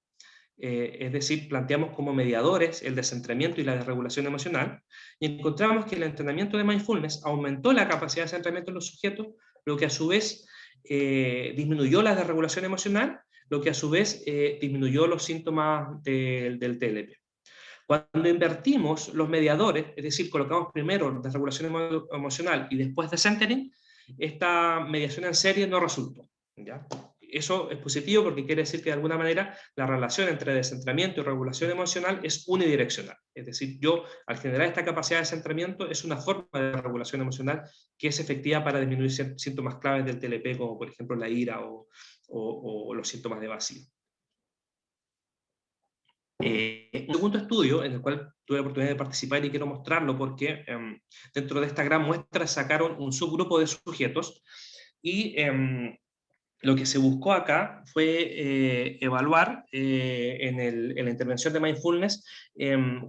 es decir, planteamos como mediadores el descentramiento y la desregulación emocional, y encontramos que el entrenamiento de mindfulness aumentó la capacidad de centramiento en los sujetos, lo que a su vez disminuyó la desregulación emocional, lo que a su vez disminuyó los síntomas del TLP. Cuando invertimos los mediadores, es decir, colocamos primero desregulación emocional y después decentering, esta mediación en serie no resultó, ¿ya? Eso es positivo porque quiere decir que de alguna manera la relación entre descentramiento y regulación emocional es unidireccional. Es decir, yo al generar esta capacidad de centramiento es una forma de regulación emocional que es efectiva para disminuir síntomas claves del TLP, como por ejemplo la ira o los síntomas de vacío. Un segundo estudio en el cual tuve la oportunidad de participar y quiero mostrarlo porque dentro de esta gran muestra sacaron un subgrupo de sujetos y lo que se buscó acá fue evaluar en la intervención de mindfulness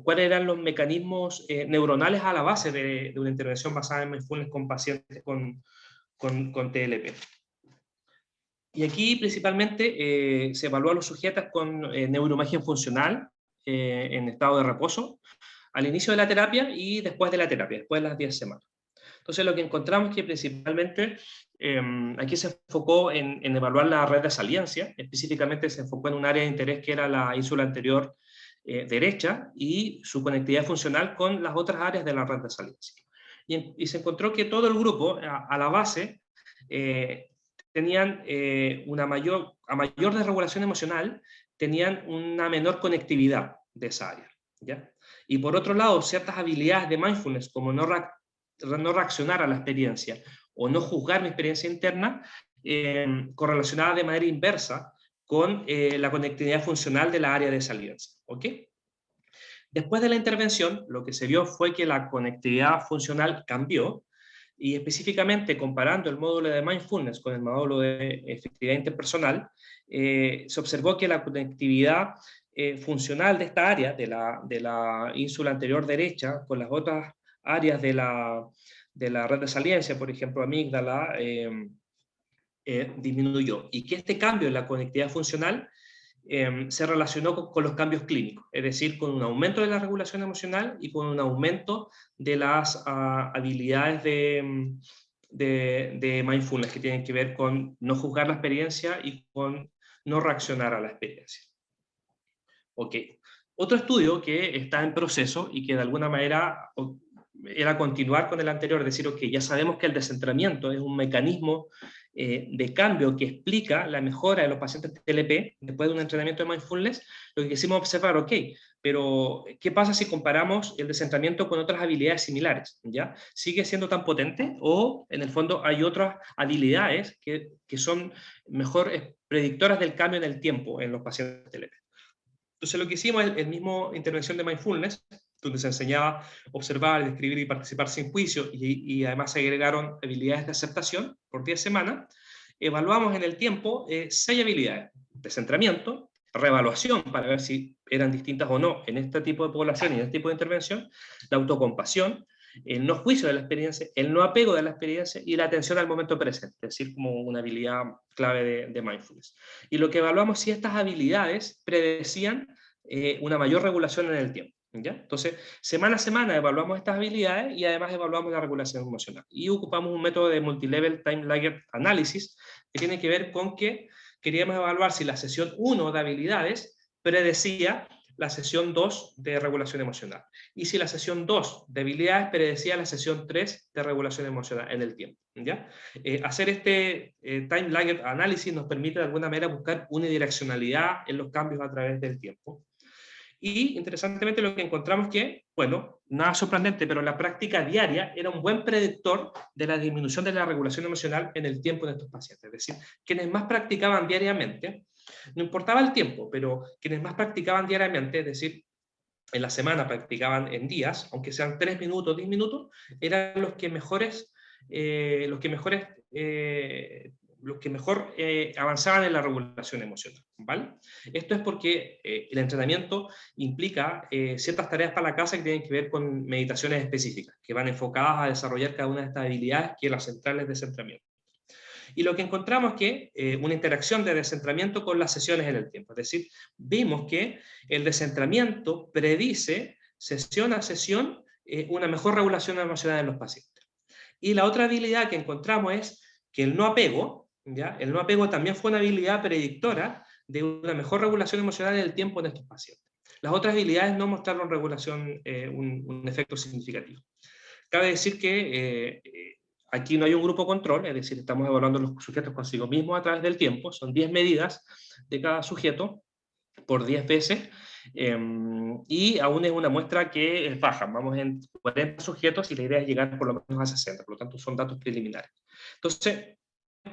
cuáles eran los mecanismos neuronales a la base de una intervención basada en mindfulness con pacientes con TLP. Y aquí principalmente se evalúa a los sujetos con neuroimagen funcional en estado de reposo al inicio de la terapia y después de la terapia, después de las 10 semanas. Entonces lo que encontramos es que principalmente aquí se enfocó en evaluar la red de saliencia, específicamente se enfocó en un área de interés que era la ínsula anterior derecha y su conectividad funcional con las otras áreas de la red de saliencia. Y se encontró que todo el grupo a la base tenían a mayor desregulación emocional, tenían una menor conectividad de esa área, ¿ya? Y por otro lado, ciertas habilidades de mindfulness, como no reaccionar a la experiencia o no juzgar mi experiencia interna, correlacionada de manera inversa con la conectividad funcional de la área de saliencia, ¿ok? Después de la intervención, lo que se vio fue que la conectividad funcional cambió, y específicamente comparando el módulo de mindfulness con el módulo de efectividad interpersonal, se observó que la conectividad funcional de esta área, de la ínsula anterior derecha, con las otras áreas de la red de saliencia, por ejemplo, amígdala, disminuyó. Y que este cambio en la conectividad funcional se relacionó con los cambios clínicos, es decir, con un aumento de la regulación emocional y con un aumento de las habilidades de mindfulness que tienen que ver con no juzgar la experiencia y con no reaccionar a la experiencia. Ok. Otro estudio que está en proceso y que de alguna manera era continuar con el anterior, decir, ok, ya sabemos que el descentramiento es un mecanismo de cambio que explica la mejora de los pacientes TLP después de un entrenamiento de mindfulness. Lo que quisimos observar, ok, pero ¿qué pasa si comparamos el descentramiento con otras habilidades similares? ¿Ya? ¿Sigue siendo tan potente o en el fondo hay otras habilidades que son mejor predictoras del cambio en el tiempo en los pacientes TLP? Entonces lo que hicimos es el mismo intervención de mindfulness, donde se enseñaba a observar, describir y participar sin juicio, y además se agregaron habilidades de aceptación por 10 semanas. Evaluamos en el tiempo 6 habilidades: descentramiento, reevaluación para ver si eran distintas o no en este tipo de población y en este tipo de intervención, la autocompasión, el no juicio de la experiencia, el no apego de la experiencia y la atención al momento presente, es decir, como una habilidad clave de mindfulness. Y lo que evaluamos si estas habilidades predecían una mayor regulación en el tiempo, ¿ya? Entonces, semana a semana evaluamos estas habilidades y además evaluamos la regulación emocional. Y ocupamos un método de multilevel time-lagged analysis que tiene que ver con que queríamos evaluar si la sesión 1 de habilidades predecía la sesión 2 de regulación emocional, y si la sesión 2 de habilidades predecía la sesión 3 de regulación emocional en el tiempo, ¿ya? Hacer este time-lagged análisis nos permite de alguna manera buscar unidireccionalidad en los cambios a través del tiempo. Y interesantemente lo que encontramos que, bueno, nada sorprendente, pero la práctica diaria era un buen predictor de la disminución de la regulación emocional en el tiempo de estos pacientes. Es decir, quienes más practicaban diariamente, no importaba el tiempo, pero quienes más practicaban diariamente, es decir, en la semana practicaban en días, aunque sean 3 minutos, 10 minutos, eran los que mejores los que mejor avanzaban en la regulación emocional, ¿vale? Esto es porque el entrenamiento implica ciertas tareas para la casa que tienen que ver con meditaciones específicas, que van enfocadas a desarrollar cada una de estas habilidades que las centrales de centramiento. Y lo que encontramos es que una interacción de descentramiento con las sesiones en el tiempo. Es decir, vimos que el descentramiento predice, sesión a sesión, una mejor regulación emocional en los pacientes. Y la otra habilidad que encontramos es que el no apego, ¿ya? El no apego también fue una habilidad predictora de una mejor regulación emocional en el tiempo en estos pacientes. Las otras habilidades no mostraron regulación, un efecto significativo. Cabe decir que aquí no hay un grupo control, es decir, estamos evaluando los sujetos consigo mismos a través del tiempo, son 10 medidas de cada sujeto por 10 veces, y aún es una muestra que es baja, vamos en 40 sujetos y la idea es llegar por lo menos a 60, por lo tanto son datos preliminares. Entonces,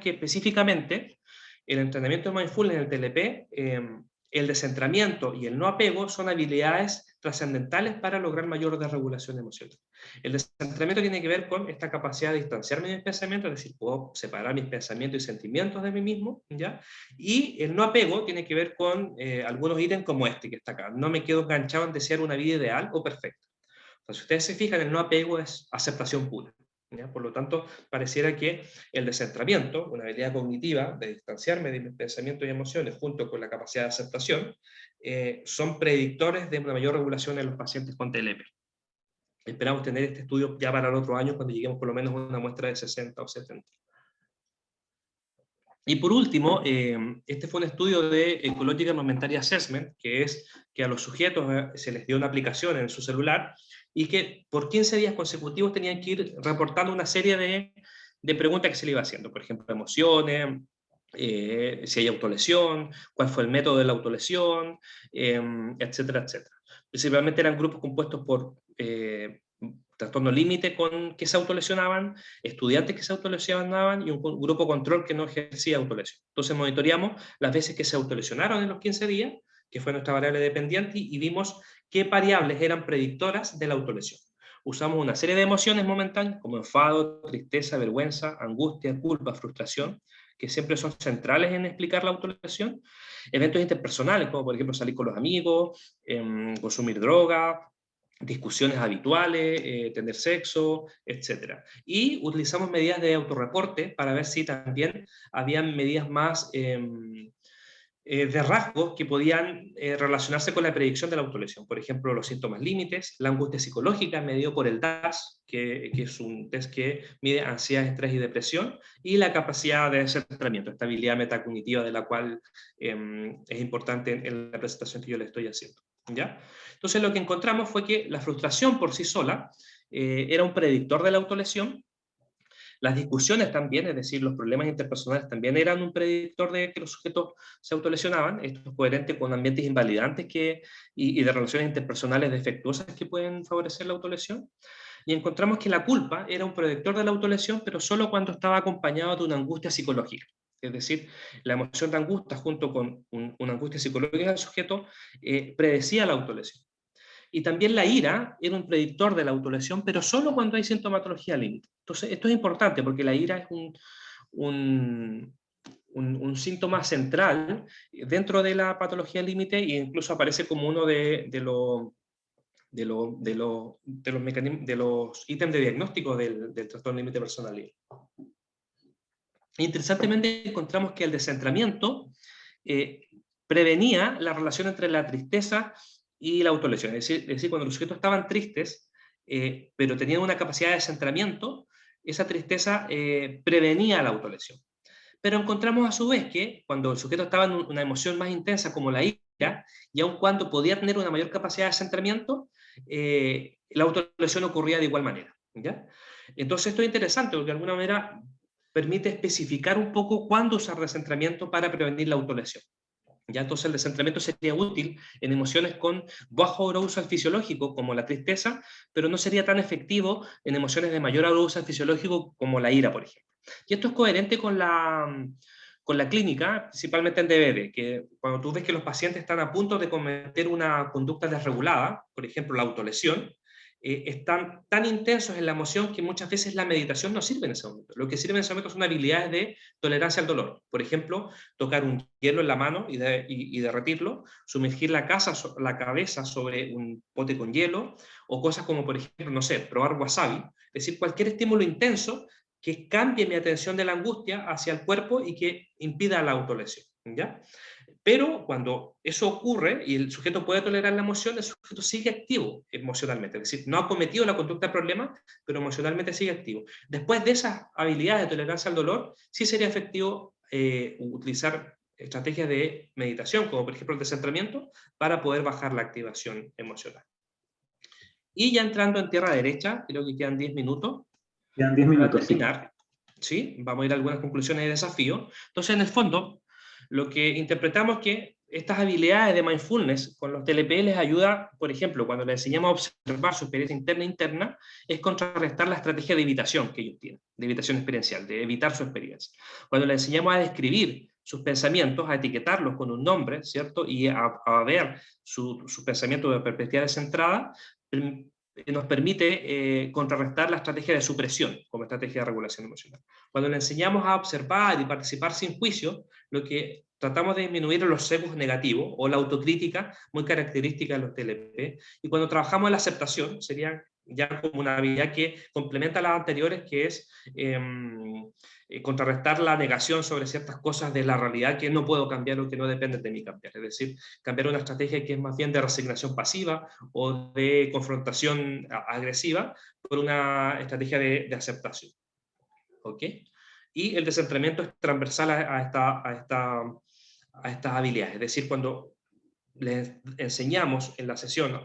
que específicamente el entrenamiento de mindfulness en el TLP, el descentramiento y el no apego son habilidades trascendentales para lograr mayor desregulación emocional. El descentramiento tiene que ver con esta capacidad de distanciarme de mis pensamientos, es decir, puedo separar mis pensamientos y sentimientos de mí mismo, ¿ya? Y el no apego tiene que ver con algunos ítems como este que está acá. No me quedo enganchado en desear una vida ideal o perfecta. Entonces, si ustedes se fijan, el no apego es aceptación pura, ¿ya? Por lo tanto, pareciera que el descentramiento, una habilidad cognitiva de distanciarme de mis pensamientos y emociones junto con la capacidad de aceptación, son predictores de una mayor regulación en los pacientes con TLP. Esperamos tener este estudio ya para el otro año cuando lleguemos por lo menos a una muestra de 60 o 70. Y por último, este fue un estudio de Ecological Momentary Assessment, que es que a los sujetos se les dio una aplicación en su celular y que por 15 días consecutivos tenían que ir reportando una serie de preguntas que se le iba haciendo. Por ejemplo, emociones, si hay autolesión, cuál fue el método de la autolesión, etcétera, etcétera. Principalmente eran grupos compuestos por trastorno límite con que se autolesionaban, estudiantes que se autolesionaban y un grupo control que no ejercía autolesión. Entonces monitoreamos las veces que se autolesionaron en los 15 días, que fue nuestra variable dependiente, y vimos qué variables eran predictoras de la autolesión. Usamos una serie de emociones momentáneas como enfado, tristeza, vergüenza, angustia, culpa, frustración, que siempre son centrales en explicar la autolesión. Eventos interpersonales, como por ejemplo salir con los amigos, consumir droga, discusiones habituales, tener sexo, etc. Y utilizamos medidas de autorreporte para ver si también habían medidas más de rasgos que podían relacionarse con la predicción de la autolesión. Por ejemplo, los síntomas límites, la angustia psicológica medido por el DASS, que es un test que mide ansiedad, estrés y depresión, y la capacidad de descentramiento, esta habilidad metacognitiva de la cual es importante en la presentación que yo le estoy haciendo. ¿Ya? Entonces lo que encontramos fue que la frustración por sí sola era un predictor de la autolesión. Las discusiones también, es decir, los problemas interpersonales también eran un predictor de que los sujetos se autolesionaban. Esto es coherente con ambientes invalidantes y de relaciones interpersonales defectuosas que pueden favorecer la autolesión. Y encontramos que la culpa era un predictor de la autolesión, pero solo cuando estaba acompañado de una angustia psicológica. Es decir, la emoción de angustia junto con una angustia psicológica del sujeto predecía la autolesión. Y también la ira era un predictor de la autolesión, pero solo cuando hay sintomatología límite. Entonces, esto es importante porque la ira es un síntoma central dentro de la patología límite e incluso aparece como uno de los ítems de diagnóstico del trastorno límite personal. Interesantemente encontramos que el descentramiento prevenía la relación entre la tristeza y la autolesión. Es decir, cuando los sujetos estaban tristes, pero tenían una capacidad de descentramiento, esa tristeza prevenía la autolesión. Pero encontramos a su vez que cuando el sujeto estaba en una emoción más intensa como la ira, y aun cuando podía tener una mayor capacidad de descentramiento, la autolesión ocurría de igual manera. ¿Ya? Entonces esto es interesante porque de alguna manera permite especificar un poco cuándo usar descentramiento para prevenir la autolesión. ¿Ya? Entonces el descentramiento sería útil en emociones con bajo arousal fisiológico como la tristeza, pero no sería tan efectivo en emociones de mayor arousal fisiológico como la ira, por ejemplo. Y esto es coherente con la clínica, principalmente en DBD, que cuando tú ves que los pacientes están a punto de cometer una conducta desregulada, por ejemplo la autolesión, están tan intensos en la emoción que muchas veces la meditación no sirve en ese momento. Lo que sirve en ese momento son habilidades de tolerancia al dolor. Por ejemplo, tocar un hielo en la mano y derretirlo, sumergir la cabeza sobre un pote con hielo, o cosas como, por ejemplo, no sé, probar wasabi. Es decir, cualquier estímulo intenso que cambie mi atención de la angustia hacia el cuerpo y que impida la autolesión, ¿ya? Pero cuando eso ocurre y el sujeto puede tolerar la emoción, el sujeto sigue activo emocionalmente. Es decir, no ha cometido la conducta del problema, pero emocionalmente sigue activo. Después de esas habilidades de tolerancia al dolor, sí sería efectivo utilizar estrategias de meditación, como por ejemplo el descentramiento, para poder bajar la activación emocional. Y ya entrando en tierra derecha, creo que quedan 10 minutos. Quedan 10 Para minutos, terminar, ¿sí? Vamos a ir a algunas conclusiones y desafíos. Entonces, en el fondo, lo que interpretamos que estas habilidades de mindfulness con los TLP les ayuda, por ejemplo, cuando les enseñamos a observar su experiencia interna e interna, es contrarrestar la estrategia de evitación que ellos tienen, de evitación experiencial, de evitar su experiencia. Cuando les enseñamos a describir sus pensamientos, a etiquetarlos con un nombre, ¿cierto? Y a ver su pensamiento de perspectiva descentrada, nos permite contrarrestar la estrategia de supresión como estrategia de regulación emocional. Cuando le enseñamos a observar y participar sin juicio, lo que tratamos de disminuir los sesgos negativos o la autocrítica, muy característica de los TLP. Y cuando trabajamos en la aceptación, sería ya como una habilidad que complementa a las anteriores, que es contrarrestar la negación sobre ciertas cosas de la realidad que no puedo cambiar o que no dependen de mí cambiar. Es decir, cambiar una estrategia que es más bien de resignación pasiva o de confrontación agresiva por una estrategia de aceptación. ¿Ok? Y el descentramiento es transversal a estas habilidades. Es decir, cuando les enseñamos en la sesión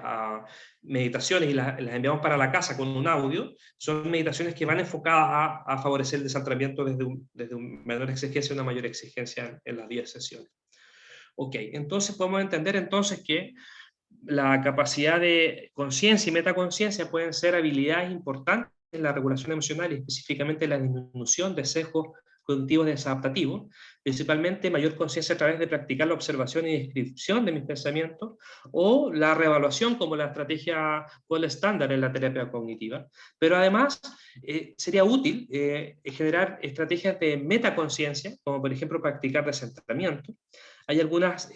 a meditaciones y las enviamos para la casa con un audio, son meditaciones que van enfocadas a favorecer el descentramiento desde un menor exigencia a una mayor exigencia en las 10 sesiones. Ok, entonces podemos entender entonces que la capacidad de conciencia y metaconciencia pueden ser habilidades importantes en la regulación emocional y específicamente la disminución de sesgos cognitivos desadaptativos, principalmente mayor conciencia a través de practicar la observación y descripción de mis pensamientos, o la reevaluación como la estrategia gold estándar en la terapia cognitiva. Pero además sería útil generar estrategias de metaconciencia, como por ejemplo practicar descentramiento. Hay algunas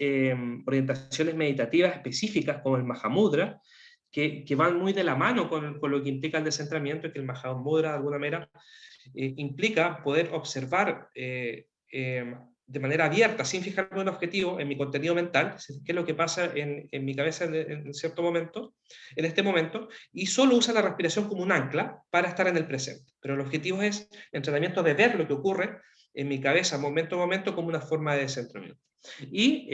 orientaciones meditativas específicas, como el Mahamudra, que van muy de la mano con lo que implica el descentramiento, que el Mahamudra de alguna manera implica poder observar de manera abierta, sin fijarme un objetivo en mi contenido mental, qué es lo que pasa en mi cabeza en cierto momento, en este momento, y solo usa la respiración como un ancla para estar en el presente. Pero el objetivo es entrenamiento de ver lo que ocurre en mi cabeza momento a momento como una forma de descentramiento. Y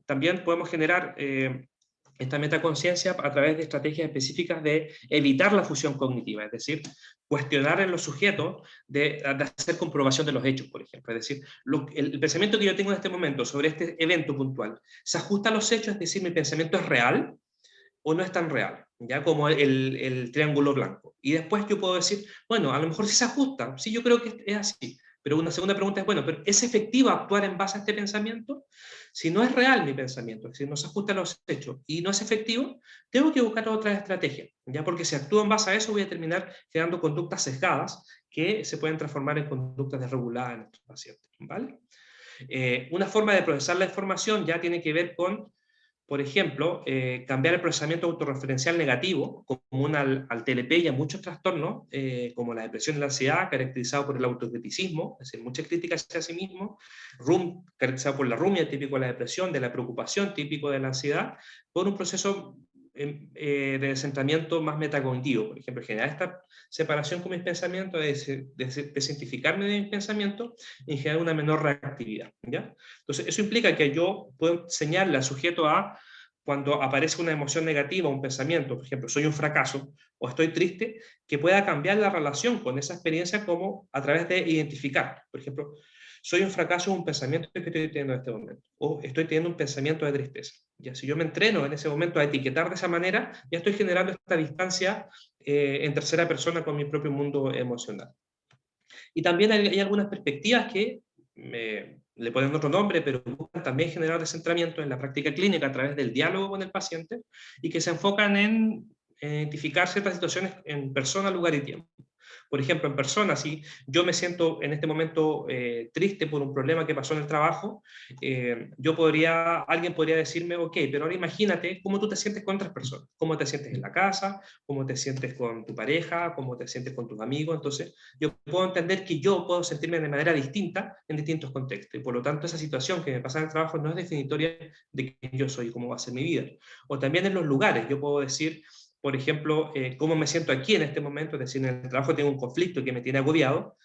también podemos generar esta metaconciencia a través de estrategias específicas de evitar la fusión cognitiva, es decir, cuestionar en los sujetos de hacer comprobación de los hechos, por ejemplo. Es decir, el pensamiento que yo tengo en este momento sobre este evento puntual, ¿se ajusta a los hechos? Es decir, ¿mi pensamiento es real o no es tan real? Ya como el triángulo blanco. Y después yo puedo decir, bueno, a lo mejor sí se ajusta, sí, yo creo que es así. Pero una segunda pregunta es, bueno, ¿pero es efectivo actuar en base a este pensamiento? Si no es real mi pensamiento, si no se ajusta a los hechos y no es efectivo, tengo que buscar otra estrategia, ¿ya? Porque si actúo en base a eso voy a terminar generando conductas sesgadas que se pueden transformar en conductas desreguladas en nuestros pacientes, ¿vale? Una forma de procesar la información ya tiene que ver con, por ejemplo, cambiar el procesamiento autorreferencial negativo común al TLP y a muchos trastornos, como la depresión y la ansiedad, caracterizado por el autocriticismo, es decir, mucha crítica hacia sí mismo, RUM, caracterizado por la rumia, típico de la depresión, de la preocupación, típico de la ansiedad, por un proceso de descentramiento más metacognitivo. Por ejemplo, generar esta separación con mis pensamientos, de desidentificarme de mis pensamientos y generar una menor reactividad, ¿ya? Entonces, eso implica que yo puedo enseñarle al sujeto a, cuando aparece una emoción negativa, un pensamiento, por ejemplo, soy un fracaso o estoy triste, que pueda cambiar la relación con esa experiencia como a través de identificar. Por ejemplo, soy un fracaso, un pensamiento que estoy teniendo en este momento, o estoy teniendo un pensamiento de tristeza. Ya, si yo me entreno en ese momento a etiquetar de esa manera, ya estoy generando esta distancia en tercera persona con mi propio mundo emocional. Y también hay algunas perspectivas que le ponen otro nombre, pero buscan también generar descentramiento en la práctica clínica a través del diálogo con el paciente y que se enfocan en identificar ciertas situaciones en persona, lugar y tiempo. Por ejemplo, en persona, si yo me siento en este momento triste por un problema que pasó en el trabajo, alguien podría decirme, ok, pero ahora imagínate cómo tú te sientes con otras personas, cómo te sientes en la casa, cómo te sientes con tu pareja, cómo te sientes con tus amigos. Entonces, yo puedo entender que yo puedo sentirme de manera distinta en distintos contextos. Y por lo tanto, esa situación que me pasa en el trabajo no es definitoria de quién yo soy y cómo va a ser mi vida. O también en los lugares, yo puedo decir, por ejemplo, cómo me siento aquí en este momento, es decir, en el trabajo tengo un conflicto que me tiene agobiado,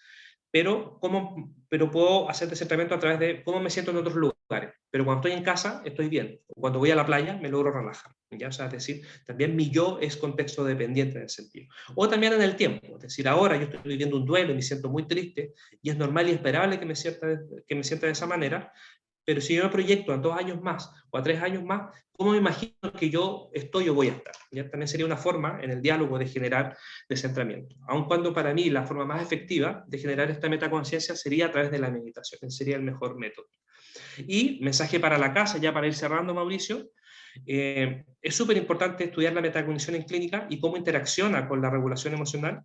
pero puedo hacer descentramiento a través de cómo me siento en otros lugares. Pero cuando estoy en casa, estoy bien. Cuando voy a la playa, me logro relajar. ¿Ya? O sea, es decir, también mi yo es contexto dependiente en ese sentido. O también en el tiempo. Es decir, ahora yo estoy viviendo un duelo y me siento muy triste, y es normal y esperable que me sienta de esa manera, pero si yo me proyecto a 2 años más o a 3 años más, ¿cómo me imagino que yo estoy o voy a estar? ¿Ya? También sería una forma en el diálogo de generar descentramiento. Aun cuando para mí la forma más efectiva de generar esta metaconciencia sería a través de la meditación, sería el mejor método. Y mensaje para la casa, ya para ir cerrando, Mauricio, es súper importante estudiar la metacognición en clínica y cómo interacciona con la regulación emocional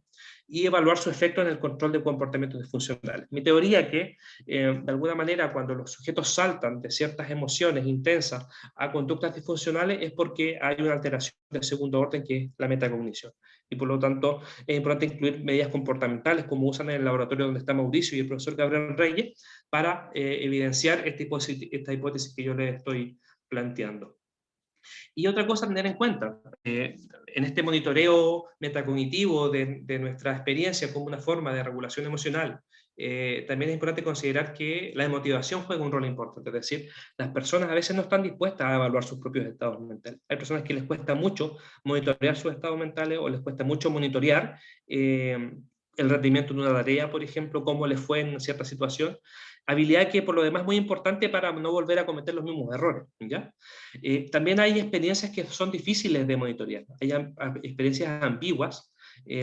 y evaluar su efecto en el control de comportamientos disfuncionales. Mi teoría es que, de alguna manera, cuando los sujetos saltan de ciertas emociones intensas a conductas disfuncionales es porque hay una alteración de segundo orden que es la metacognición. Y por lo tanto, es importante incluir medidas comportamentales como usan en el laboratorio donde está Mauricio y el profesor Gabriel Reyes para evidenciar esta hipótesis que yo les estoy planteando. Y otra cosa a tener en cuenta, en este monitoreo metacognitivo de nuestra experiencia como una forma de regulación emocional, también es importante considerar que la motivación juega un rol importante, es decir, las personas a veces no están dispuestas a evaluar sus propios estados mentales. Hay personas que les cuesta mucho monitorear sus estados mentales o les cuesta mucho monitorear el rendimiento de una tarea, por ejemplo, cómo les fue en cierta situación, habilidad que por lo demás es muy importante para no volver a cometer los mismos errores, ¿ya? También hay experiencias que son difíciles de monitorear, hay experiencias ambiguas,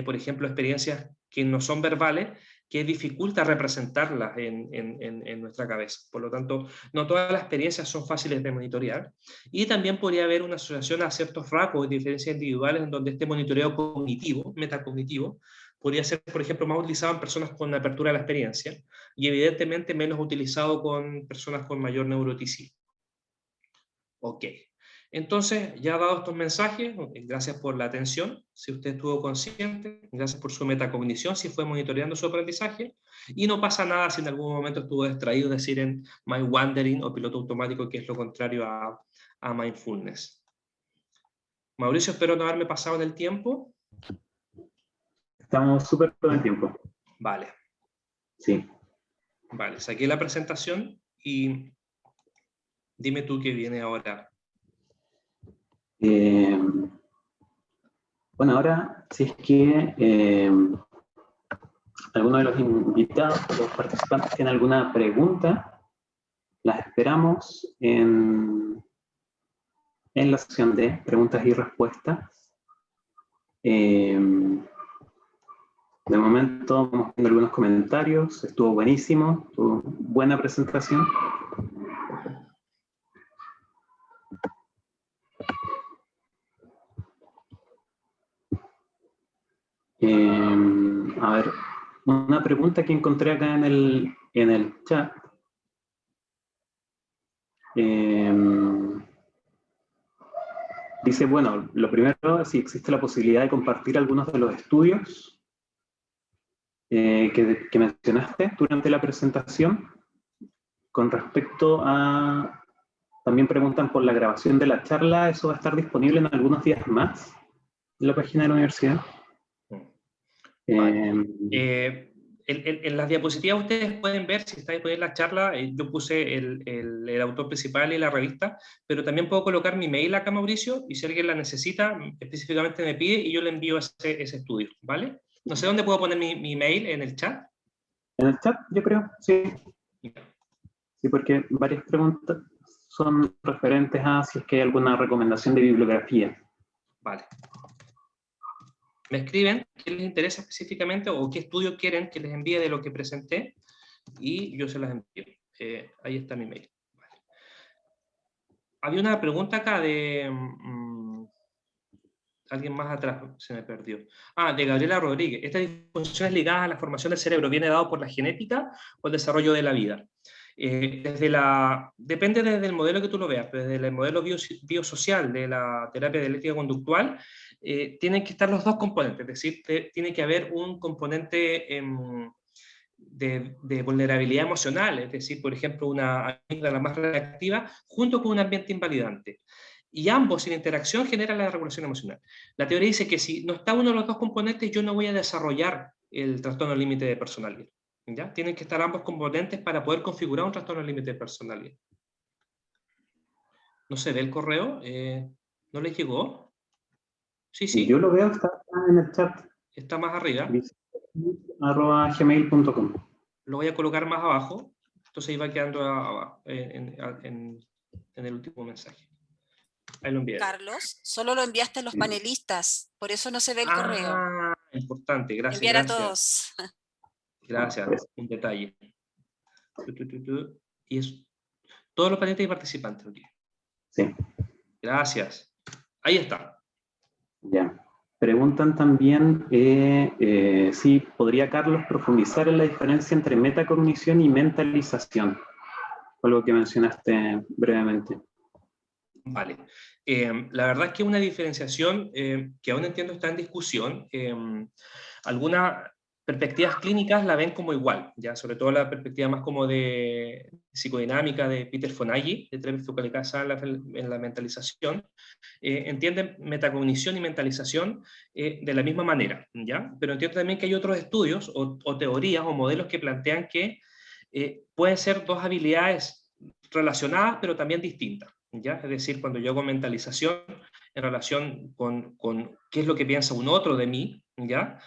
por ejemplo, experiencias que no son verbales, que dificulta representarlas en nuestra cabeza. Por lo tanto, no todas las experiencias son fáciles de monitorear, y también podría haber una asociación a ciertos rasgos y diferencias individuales en donde este monitoreo cognitivo, metacognitivo, podría ser, por ejemplo, más utilizado en personas con apertura a la experiencia, y evidentemente menos utilizado con personas con mayor neuroticismo. Ok. Entonces, ya dado estos mensajes, gracias por la atención, si usted estuvo consciente, gracias por su metacognición, si fue monitoreando su aprendizaje, y no pasa nada si en algún momento estuvo distraído, es decir, en mind wandering o piloto automático, que es lo contrario a mindfulness. Mauricio, espero no haberme pasado en el tiempo. Estamos súper con el tiempo. Vale. Sí. Vale, saqué la presentación y dime tú qué viene ahora. Bueno, ahora, si es que alguno de los invitados, los participantes, tiene alguna pregunta, las esperamos en la sesión de preguntas y respuestas. De momento vamos viendo algunos comentarios, estuvo buenísimo, estuvo buena presentación. A ver, una pregunta que encontré acá en el chat. Dice, bueno, lo primero, si existe la posibilidad de compartir algunos de los estudios que mencionaste durante la presentación. Con respecto a, también preguntan por la grabación de la charla, ¿eso va a estar disponible en algunos días más en la página de la universidad? Vale. En las diapositivas ustedes pueden ver si está disponible la charla. Yo puse el autor principal y la revista, pero también puedo colocar mi mail acá, Mauricio, y si alguien la necesita, específicamente me pide y yo le envío ese estudio, ¿vale? No sé dónde puedo poner mi mail, en el chat. En el chat, yo creo, sí. Sí, porque varias preguntas son referentes a si es que hay alguna recomendación de bibliografía. Vale. Me escriben qué les interesa específicamente o qué estudio quieren que les envíe de lo que presenté y yo se las envío. Ahí está mi mail. Vale. Había una pregunta acá de alguien más atrás se me perdió. De Gabriela Rodríguez. Estas disfunciones ligadas a la formación del cerebro, ¿viene dado por la genética o el desarrollo de la vida? Depende desde el modelo que tú lo veas, pero desde el modelo biosocial de la terapia dialéctica conductual, tienen que estar los dos componentes, es decir, tiene que haber un componente de vulnerabilidad emocional, es decir, por ejemplo, una amígdala más reactiva junto con un ambiente invalidante. Y ambos en interacción generan la regulación emocional. La teoría dice que si no está uno de los dos componentes, yo no voy a desarrollar el trastorno límite de personalidad. ¿Ya? Tienen que estar ambos componentes para poder configurar un trastorno límite de personalidad. ¿No se ve el correo? ¿No les llegó? Sí, sí. Yo lo veo, está en el chat. Está más arriba. @gmail.com. Lo voy a colocar más abajo. Entonces ahí va quedando en el último mensaje. Ahí lo envié. Carlos, solo lo enviaste a los panelistas, por eso no se ve el correo. Importante, gracias. Enviar gracias. a todos. Gracias, un detalle. Y es todos los panelistas y participantes. Okay. Sí. Gracias. Ahí está. Ya. Preguntan también si podría Carlos profundizar en la diferencia entre metacognición y mentalización, algo que mencionaste brevemente. Vale. La verdad es que una diferenciación que aún entiendo está en discusión. Algunas perspectivas clínicas la ven como igual, ya sobre todo la perspectiva más como de psicodinámica de Peter Fonagy, de terapia focalizada en la mentalización, entienden metacognición y mentalización de la misma manera, ¿ya? Pero entiendo también que hay otros estudios o teorías o modelos que plantean que pueden ser dos habilidades relacionadas pero también distintas, ¿ya? Es decir, cuando yo hago mentalización en relación con qué es lo que piensa un otro de mí, ¿ya?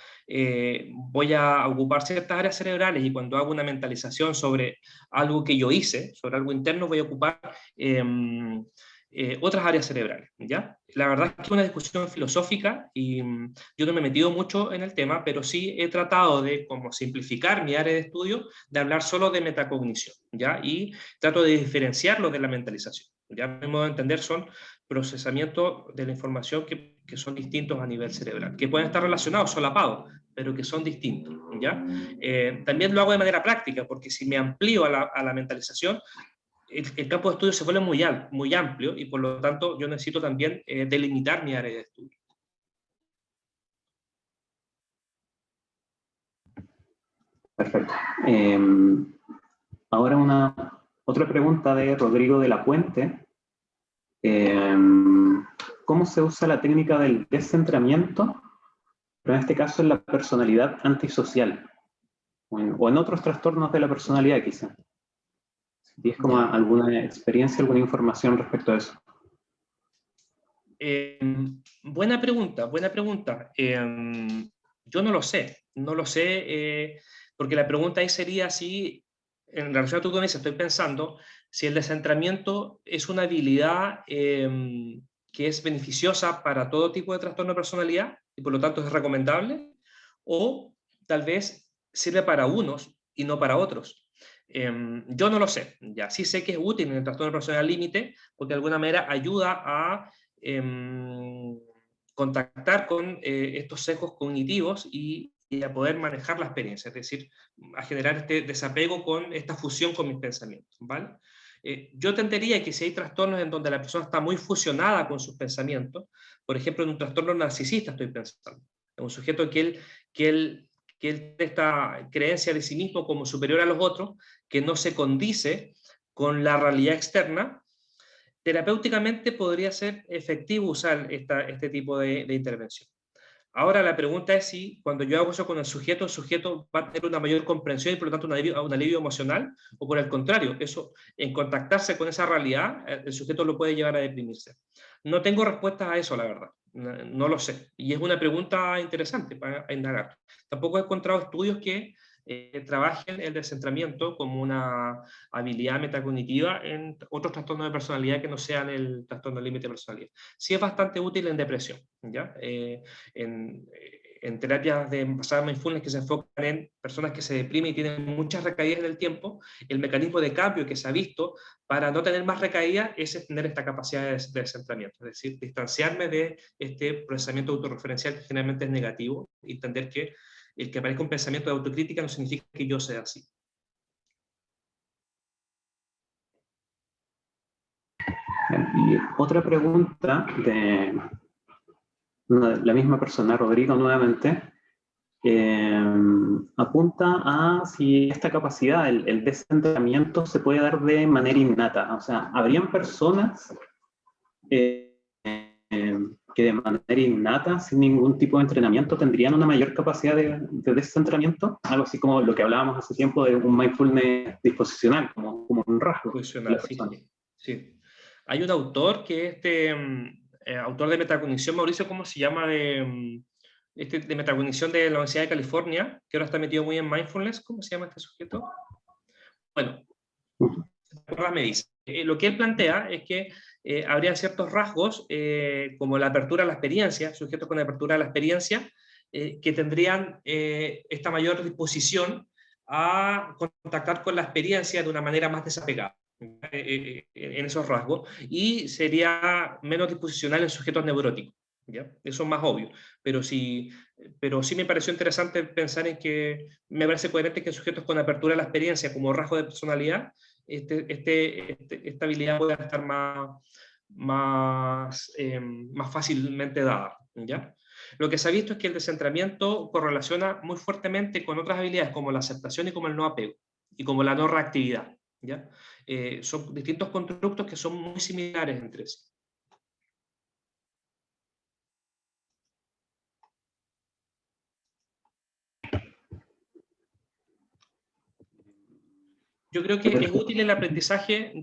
Voy a ocupar ciertas áreas cerebrales, y cuando hago una mentalización sobre algo que yo hice, sobre algo interno, voy a ocupar otras áreas cerebrales, ¿ya? La verdad es que es una discusión filosófica y yo no me he metido mucho en el tema, pero sí he tratado de como simplificar mi área de estudio, de hablar solo de metacognición, ¿ya? Y trato de diferenciarlo de la mentalización, ¿ya? Mi modo de entender son procesamientos de la información que son distintos a nivel cerebral, que pueden estar relacionados, solapados, pero que son distintos, ¿ya? También lo hago de manera práctica, porque si me amplío a la mentalización, el campo de estudio se vuelve muy amplio, y por lo tanto yo necesito también delimitar mi área de estudio. Perfecto. Ahora otra pregunta de Rodrigo de la Puente. ¿Cómo se usa la técnica del descentramiento, pero en este caso en la personalidad antisocial, o en otros trastornos de la personalidad quizá? Si tienes como alguna experiencia, alguna información respecto a eso. Buena pregunta. Yo no lo sé, porque la pregunta ahí sería si, en relación a tu condición, estoy pensando si el descentramiento es una habilidad que es beneficiosa para todo tipo de trastorno de personalidad y por lo tanto es recomendable, o tal vez sirve para unos y no para otros. Yo no lo sé, ya sí sé que es útil en el trastorno de personalidad límite, porque de alguna manera ayuda a contactar con estos sesgos cognitivos y a poder manejar la experiencia, es decir, a generar este desapego con esta fusión con mis pensamientos, ¿vale? Yo entendería que si hay trastornos en donde la persona está muy fusionada con sus pensamientos, por ejemplo, en un trastorno narcisista estoy pensando, en un sujeto que él tiene esta creencia de sí mismo como superior a los otros, que no se condice con la realidad externa, terapéuticamente podría ser efectivo usar este tipo de intervención. Ahora la pregunta es si cuando yo hago eso con el sujeto va a tener una mayor comprensión y por lo tanto un alivio emocional, o por el contrario, eso, en contactarse con esa realidad, el sujeto lo puede llevar a deprimirse. No tengo respuestas a eso, la verdad. No lo sé. Y es una pregunta interesante para indagar. Tampoco he encontrado estudios que trabajen el descentramiento como una habilidad metacognitiva en otros trastornos de personalidad que no sean el trastorno límite de personalidad. Sí es bastante útil en depresión, ¿ya? En en terapias basadas en mindfulness que se enfocan en personas que se deprimen y tienen muchas recaídas en el tiempo, el mecanismo de cambio que se ha visto para no tener más recaídas es tener esta capacidad de descentramiento, es decir, distanciarme de este procesamiento autorreferencial que generalmente es negativo, y entender que el que aparezca un pensamiento de autocrítica no significa que yo sea así. Y otra pregunta de la misma persona, Rodrigo, nuevamente, apunta a si esta capacidad, el descentramiento, se puede dar de manera innata. O sea, ¿habrían personas que de manera innata, sin ningún tipo de entrenamiento, tendrían una mayor capacidad de descentramiento? Algo así como lo que hablábamos hace tiempo de un mindfulness disposicional, como un rasgo de la persona. Sí. Hay un autor que es autor de metacognición, Mauricio, ¿cómo se llama? De metacognición de la Universidad de California, que ahora está metido muy en mindfulness. ¿Cómo se llama este sujeto? Bueno, me dice. Lo que él plantea es que habría ciertos rasgos, como la apertura a la experiencia, sujetos con apertura a la experiencia, que tendrían esta mayor disposición a contactar con la experiencia de una manera más desapegada. En esos rasgos, y sería menos disposicional en sujetos neuróticos, ¿ya? Eso es más obvio, pero sí me pareció interesante pensar en que me parece coherente que sujetos con apertura a la experiencia como rasgo de personalidad, esta habilidad pueda estar más fácilmente dada, ¿ya? Lo que se ha visto es que el descentramiento correlaciona muy fuertemente con otras habilidades como la aceptación y como el no apego, y como la no reactividad, ¿ya? Son distintos constructos que son muy similares entre sí. Yo creo que es útil el aprendizaje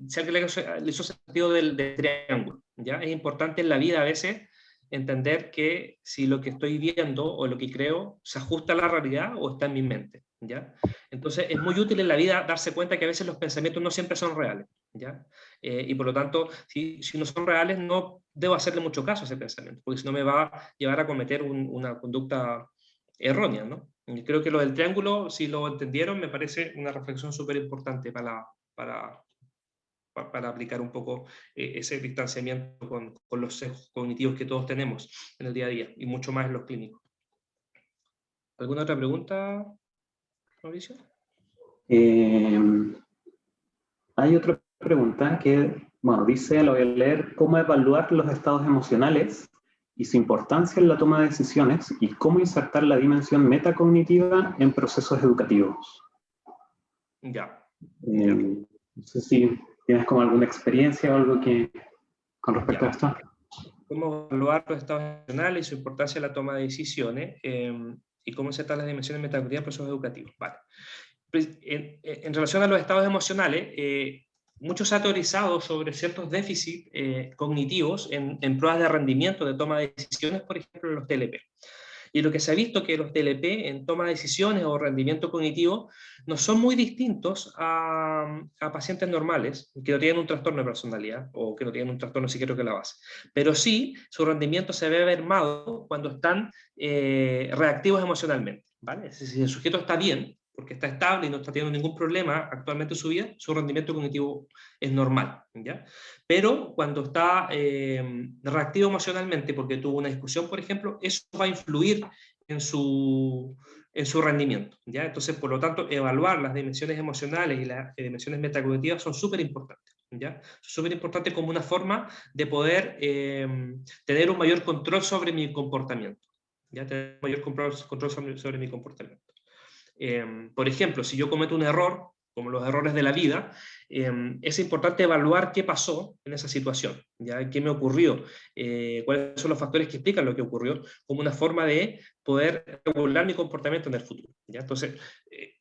si alguien le hizo sentido del triángulo, ¿ya? Es importante en la vida a veces entender que si lo que estoy viendo o lo que creo se ajusta a la realidad o está en mi mente, ¿ya? Entonces es muy útil en la vida darse cuenta que a veces los pensamientos no siempre son reales, ¿ya? Y por lo tanto, si no son reales, no debo hacerle mucho caso a ese pensamiento, porque si no me va a llevar a cometer una conducta errónea, ¿no? Y creo que lo del triángulo, si lo entendieron, me parece una reflexión súper importante para aplicar un poco ese distanciamiento con los sesgos cognitivos que todos tenemos en el día a día, y mucho más en los clínicos. ¿Alguna otra pregunta, Mauricio? Hay otra pregunta que, bueno, dice, lo voy a leer: ¿cómo evaluar los estados emocionales y su importancia en la toma de decisiones, y cómo insertar la dimensión metacognitiva en procesos educativos? Ya. No sé si tienes como alguna experiencia o algo con respecto a esto. ¿Cómo evaluar los estados emocionales y su importancia en la toma de decisiones? Y cómo insertar las dimensiones metacognitivas en procesos educativos. Vale. En relación a los estados emocionales, mucho se ha teorizado sobre ciertos déficits cognitivos en pruebas de rendimiento de toma de decisiones, por ejemplo, en los TLP. Y lo que se ha visto que los TLP en toma de decisiones o rendimiento cognitivo no son muy distintos a pacientes normales que no tienen un trastorno de personalidad o que no tienen un trastorno psiquiátrico de la base. Pero sí, su rendimiento se ve mermado cuando están reactivos emocionalmente, ¿vale? Si el sujeto está bien, porque está estable y no está teniendo ningún problema actualmente en su vida, su rendimiento cognitivo es normal, ¿ya? Pero cuando está reactivo emocionalmente porque tuvo una discusión, por ejemplo, eso va a influir en su rendimiento, ¿ya? Entonces, por lo tanto, evaluar las dimensiones emocionales y las dimensiones metacognitivas son súper importantes, ¿ya? Son súper importantes como una forma de poder tener un mayor control sobre mi comportamiento, ¿ya? Tener un mayor control sobre mi comportamiento. Por ejemplo, si yo cometo un error, como los errores de la vida, es importante evaluar qué pasó en esa situación, ¿ya? ¿Qué me ocurrió? ¿Cuáles son los factores que explican lo que ocurrió? Como una forma de poder regular mi comportamiento en el futuro, ¿ya? Entonces,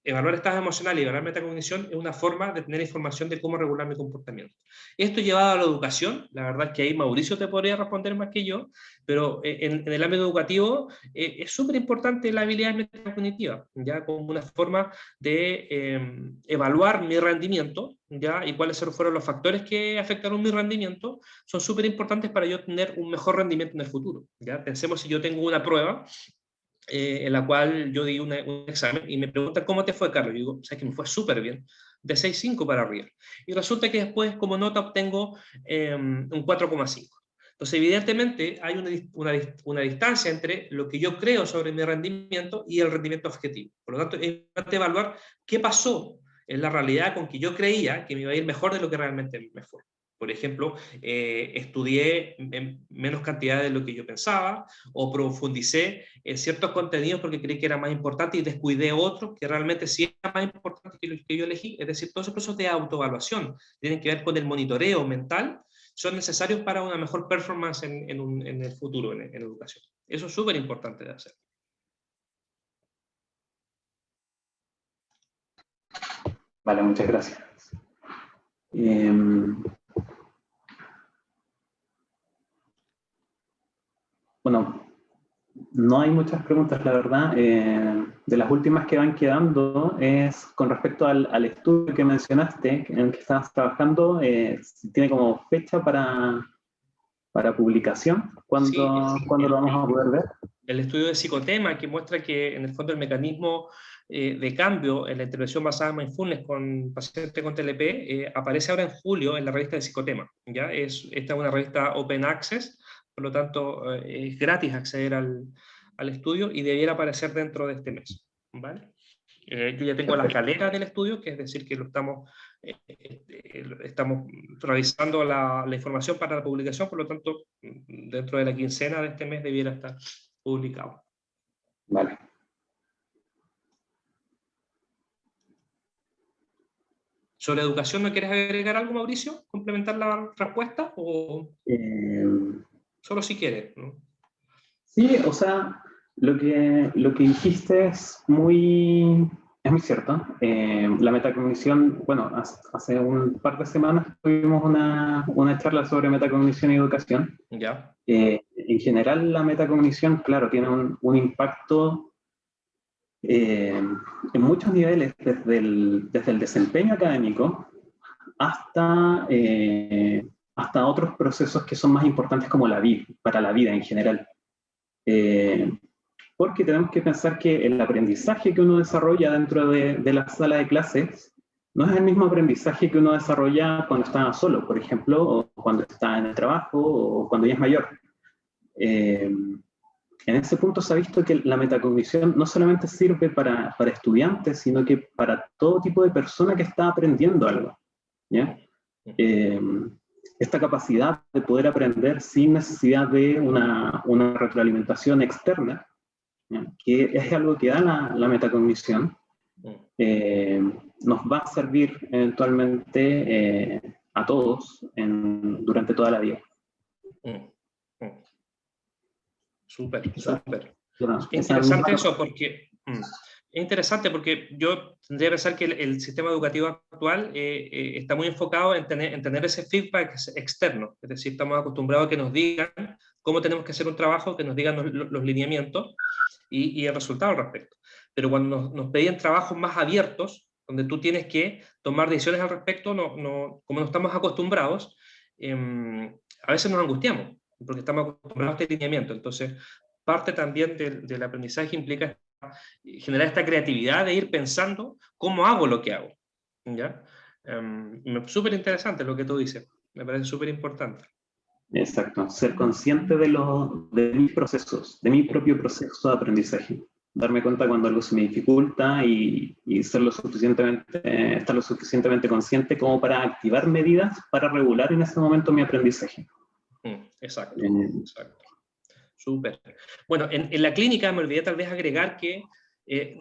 evaluar estados emocionales y evaluar metacognición es una forma de tener información de cómo regular mi comportamiento. Esto llevado a la educación, la verdad es que ahí Mauricio te podría responder más que yo, pero en el ámbito educativo es súper importante la habilidad metacognitiva, ¿ya? Como una forma de evaluar mi rendimiento, ¿ya? Y cuáles fueron los factores que afectaron mi rendimiento, son súper importantes para yo tener un mejor rendimiento en el futuro, ¿ya? Pensemos si yo tengo una prueba en la cual yo di un examen y me preguntan, ¿cómo te fue, Carlos? Y digo, sabes que me fue súper bien, de 6,5 para arriba. Y resulta que después, como nota, obtengo un 4,5. Entonces, evidentemente, hay una distancia entre lo que yo creo sobre mi rendimiento y el rendimiento objetivo. Por lo tanto, es importante evaluar qué pasó en la realidad con que yo creía que me iba a ir mejor de lo que realmente me fue. Por ejemplo, estudié en menos cantidad de lo que yo pensaba, o profundicé en ciertos contenidos porque creí que era más importante y descuidé otros que realmente sí era más importante que los que yo elegí. Es decir, todos esos procesos de autoevaluación tienen que ver con el monitoreo mental, son necesarios para una mejor performance en el futuro, en educación. Eso es súper importante de hacer. Vale, muchas gracias. Bueno, no hay muchas preguntas, la verdad. De las últimas que van quedando es con respecto al estudio que mencionaste, en el que estabas trabajando, si tiene como fecha para publicación. ¿Cuándo lo vamos a poder ver? El estudio de psicotema, que muestra que en el fondo el mecanismo de cambio en la intervención basada en mindfulness con pacientes con TLP aparece ahora en julio en la revista de psicotema. ¿Ya? Esta es una revista open access, por lo tanto es gratis acceder al estudio y debiera aparecer dentro de este mes. ¿Vale? Yo ya tengo la escalera del estudio, que es decir que lo estamos revisando la información para la publicación, por lo tanto dentro de la quincena de este mes debiera estar publicado. Vale. ¿Sobre educación no quieres agregar algo, Mauricio? ¿Complementar la respuesta? ¿O solo si quieres? ¿No? Sí, o sea, lo que dijiste es muy cierto. La metacognición, bueno, hace un par de semanas tuvimos una charla sobre metacognición y educación. Ya. En general, la metacognición, claro, tiene un impacto en muchos niveles, desde el desempeño académico hasta otros procesos que son más importantes como para la vida en general. Porque tenemos que pensar que el aprendizaje que uno desarrolla dentro de la sala de clases no es el mismo aprendizaje que uno desarrolla cuando está solo, por ejemplo, o cuando está en el trabajo, o cuando ya es mayor. En ese punto se ha visto que la metacognición no solamente sirve para estudiantes, sino que para todo tipo de persona que está aprendiendo algo, ¿ya? Esta capacidad de poder aprender sin necesidad de una retroalimentación externa, ¿ya? Que es algo que da la metacognición, nos va a servir eventualmente a todos durante toda la vida. Súper. Bueno, es interesante eso porque... Es interesante porque yo tendría que pensar que el sistema educativo actual está muy enfocado en tener ese feedback externo. Es decir, estamos acostumbrados a que nos digan cómo tenemos que hacer un trabajo, que nos digan los lineamientos y el resultado al respecto. Pero cuando nos pedían trabajos más abiertos, donde tú tienes que tomar decisiones al respecto, como no estamos acostumbrados, a veces nos angustiamos, porque estamos acostumbrados a este lineamiento. Entonces, parte también del aprendizaje implica generar esta creatividad de ir pensando cómo hago lo que hago. ¿Ya? Súper interesante lo que tú dices, me parece súper importante. Exacto, ser consciente de mis procesos, de mi propio proceso de aprendizaje. Darme cuenta cuando algo se me dificulta y estar lo suficientemente consciente como para activar medidas para regular en ese momento mi aprendizaje. Exacto. Súper. Bueno, en la clínica me olvidé tal vez agregar que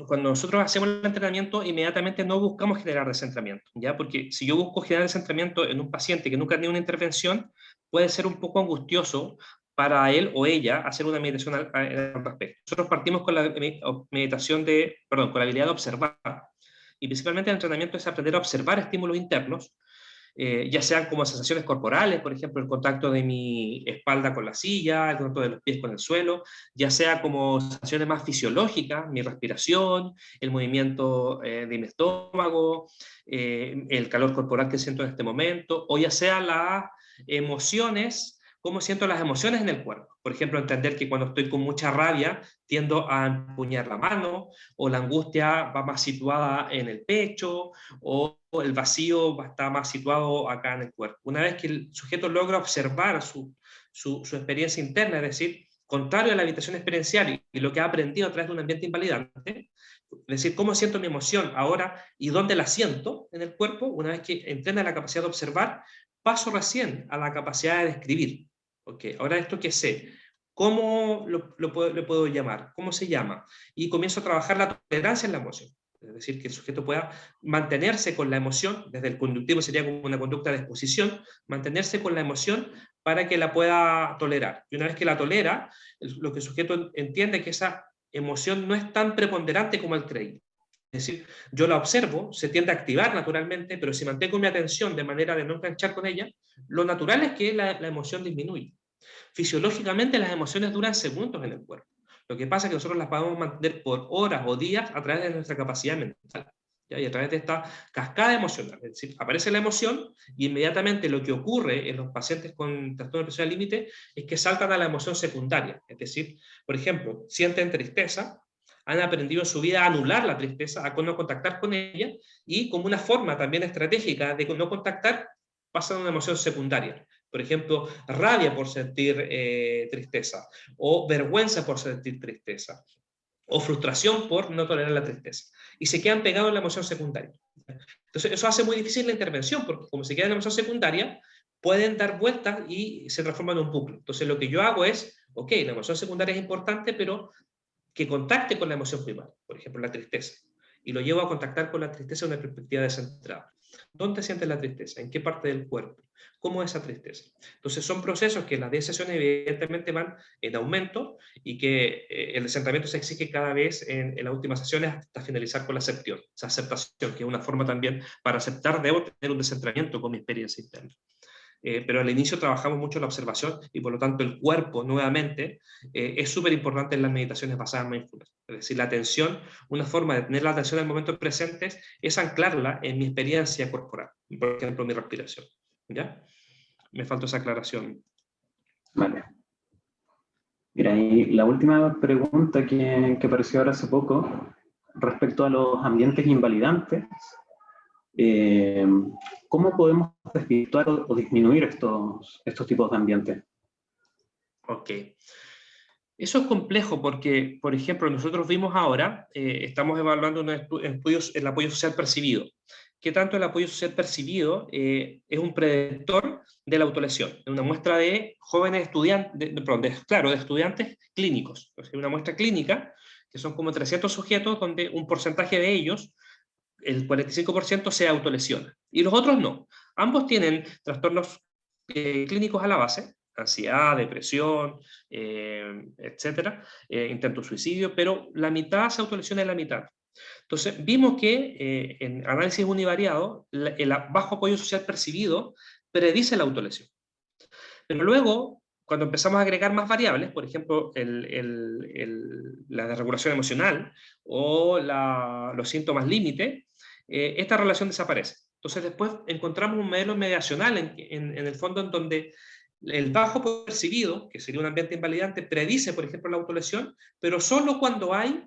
cuando nosotros hacemos el entrenamiento, inmediatamente no buscamos generar descentramiento, ¿ya? Porque si yo busco generar descentramiento en un paciente que nunca ha tenido una intervención, puede ser un poco angustioso para él o ella hacer una meditación al respecto. Nosotros partimos con la meditación con la habilidad de observar, y principalmente el entrenamiento es aprender a observar estímulos internos, ya sean como sensaciones corporales, por ejemplo, el contacto de mi espalda con la silla, el contacto de los pies con el suelo, ya sea como sensaciones más fisiológicas, mi respiración, el movimiento de mi estómago, el calor corporal que siento en este momento, o ya sea las emociones cómo siento las emociones en el cuerpo. Por ejemplo, entender que cuando estoy con mucha rabia tiendo a empuñar la mano, o la angustia va más situada en el pecho, o el vacío está más situado acá en el cuerpo. Una vez que el sujeto logra observar su experiencia interna, es decir, contrario a la habitación experiencial y lo que ha aprendido a través de un ambiente invalidante, es decir, cómo siento mi emoción ahora y dónde la siento en el cuerpo, una vez que entrena la capacidad de observar, paso recién a la capacidad de describir. Okay, ahora esto que sé, ¿cómo le puedo llamar? ¿Cómo se llama? Y comienzo a trabajar la tolerancia en la emoción. Es decir, que el sujeto pueda mantenerse con la emoción, desde el conductivo sería como una conducta de exposición, mantenerse con la emoción para que la pueda tolerar. Y una vez que la tolera, lo que el sujeto entiende es que esa emoción no es tan preponderante como él creía. Es decir, yo la observo, se tiende a activar naturalmente, pero si mantengo mi atención de manera de no enganchar con ella, lo natural es que la emoción disminuye. Fisiológicamente las emociones duran segundos en el cuerpo. Lo que pasa es que nosotros las podemos mantener por horas o días a través de nuestra capacidad mental, ¿ya? Y a través de esta cascada emocional. Es decir, aparece la emoción y inmediatamente lo que ocurre en los pacientes con trastorno de personalidad límite es que saltan a la emoción secundaria. Es decir, por ejemplo, sienten tristeza, han aprendido en su vida a anular la tristeza, a no contactar con ella, y como una forma también estratégica de no contactar, pasan a una emoción secundaria. Por ejemplo, rabia por sentir tristeza, o vergüenza por sentir tristeza, o frustración por no tolerar la tristeza. Y se quedan pegados en la emoción secundaria. Entonces, eso hace muy difícil la intervención, porque como se quedan en la emoción secundaria, pueden dar vueltas y se transforman en un bucle. Entonces, lo que yo hago es, ok, la emoción secundaria es importante, pero que contacte con la emoción primaria, por ejemplo, la tristeza, y lo llevo a contactar con la tristeza en una perspectiva descentrada. ¿Dónde sientes la tristeza? ¿En qué parte del cuerpo? ¿Cómo es esa tristeza? Entonces son procesos que en las 10 sesiones evidentemente van en aumento y que el descentramiento se exige cada vez en las últimas sesiones hasta finalizar con la aceptación, esa aceptación, que es una forma también para aceptar, debo tener un descentramiento con mi experiencia interna. Pero al inicio trabajamos mucho en la observación y por lo tanto el cuerpo nuevamente es súper importante en las meditaciones basadas en mindfulness. Es decir, la atención, una forma de tener la atención en el momento presente es anclarla en mi experiencia corporal, por ejemplo mi respiración. ¿Ya? Me faltó esa aclaración. Vale. Mira, y la última pregunta que apareció ahora hace poco, respecto a los ambientes invalidantes, ¿cómo podemos desvirtuar o disminuir estos tipos de ambientes? Ok. Eso es complejo porque, por ejemplo, nosotros vimos ahora, estamos evaluando unos estudios el apoyo social percibido. ¿Qué tanto el apoyo social percibido es un predictor de la autolesión? Es una muestra de jóvenes estudiantes, de estudiantes clínicos. O sea, una muestra clínica, que son como 300 sujetos, donde un porcentaje de ellos, el 45%, se autolesiona. Y los otros no. Ambos tienen trastornos clínicos a la base, ansiedad, depresión, etcétera, intento de suicidio, pero la mitad se autolesiona en la mitad. Entonces, vimos que en análisis univariado, el bajo apoyo social percibido predice la autolesión. Pero luego, cuando empezamos a agregar más variables, por ejemplo, la desregulación emocional o los síntomas límite, esta relación desaparece. Entonces, después encontramos un modelo mediacional en el fondo en donde el bajo apoyo percibido, que sería un ambiente invalidante, predice, por ejemplo, la autolesión, pero solo cuando hay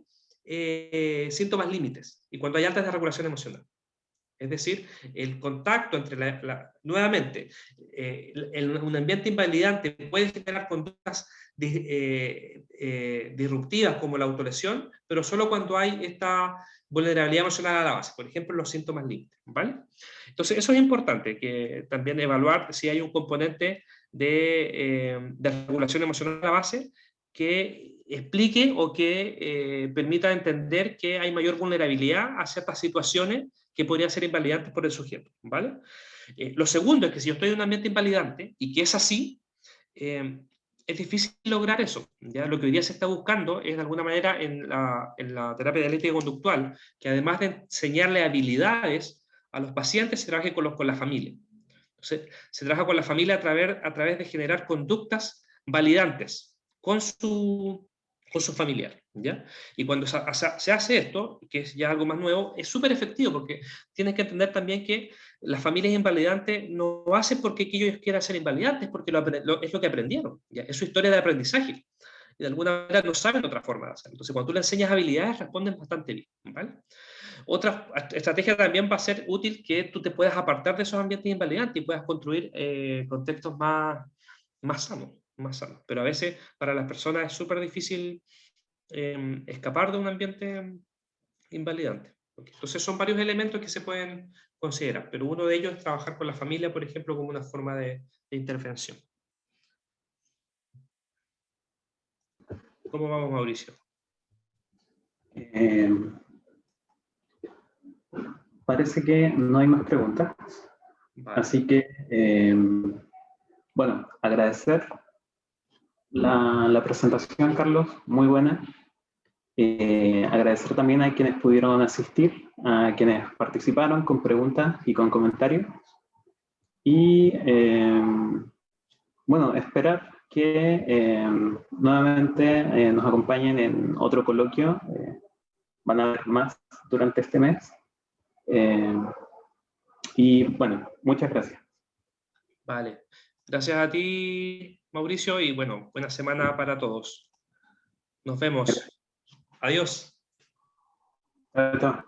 síntomas límites y cuando hay alta desregulación emocional. Es decir, el contacto entre nuevamente, un ambiente invalidante puede generar conductas disruptivas como la autolesión, pero solo cuando hay esta vulnerabilidad emocional a la base, por ejemplo, los síntomas límites, ¿vale? Entonces, eso es importante, que también evaluar si hay un componente de regulación emocional a la base que explique o que permita entender que hay mayor vulnerabilidad a ciertas situaciones que podrían ser invalidantes por el sujeto, ¿vale? Lo segundo es que si yo estoy en un ambiente invalidante y que es así, es difícil lograr eso. ¿Ya? Lo que hoy día se está buscando es, de alguna manera, en la terapia dialéctica conductual, que además de enseñarle habilidades a los pacientes, se trabaje con la familia. Entonces, se trabaja con la familia a través de generar conductas validantes con su familiar. ¿Ya? Y cuando se hace esto, que es ya algo más nuevo, es súper efectivo, porque tienes que entender también que las familias invalidantes no lo hacen porque ellos quieran ser invalidantes, porque es lo que aprendieron, ¿ya? Es su historia de aprendizaje. Y de alguna manera no saben otra forma de hacerlo. Entonces, cuando tú le enseñas habilidades, responden bastante bien, ¿vale? Otra estrategia también va a ser útil que tú te puedas apartar de esos ambientes invalidantes y puedas construir contextos más sanos, más sanos. Pero a veces para las personas es súper difícil escapar de un ambiente invalidante. Entonces son varios elementos que se pueden considerar, pero uno de ellos es trabajar con la familia, por ejemplo, como una forma de intervención. ¿Cómo vamos, Mauricio? Parece que no hay más preguntas. Vale. Así que, bueno, agradecer la presentación, Carlos, muy buena. Agradecer también a quienes pudieron asistir, a quienes participaron con preguntas y con comentarios. Y, bueno, esperar que nuevamente nos acompañen en otro coloquio. Van a haber más durante este mes. Y bueno, muchas gracias. Vale. Gracias a ti, Mauricio, y bueno, buena semana para todos. Nos vemos. Adiós. Chao, chao.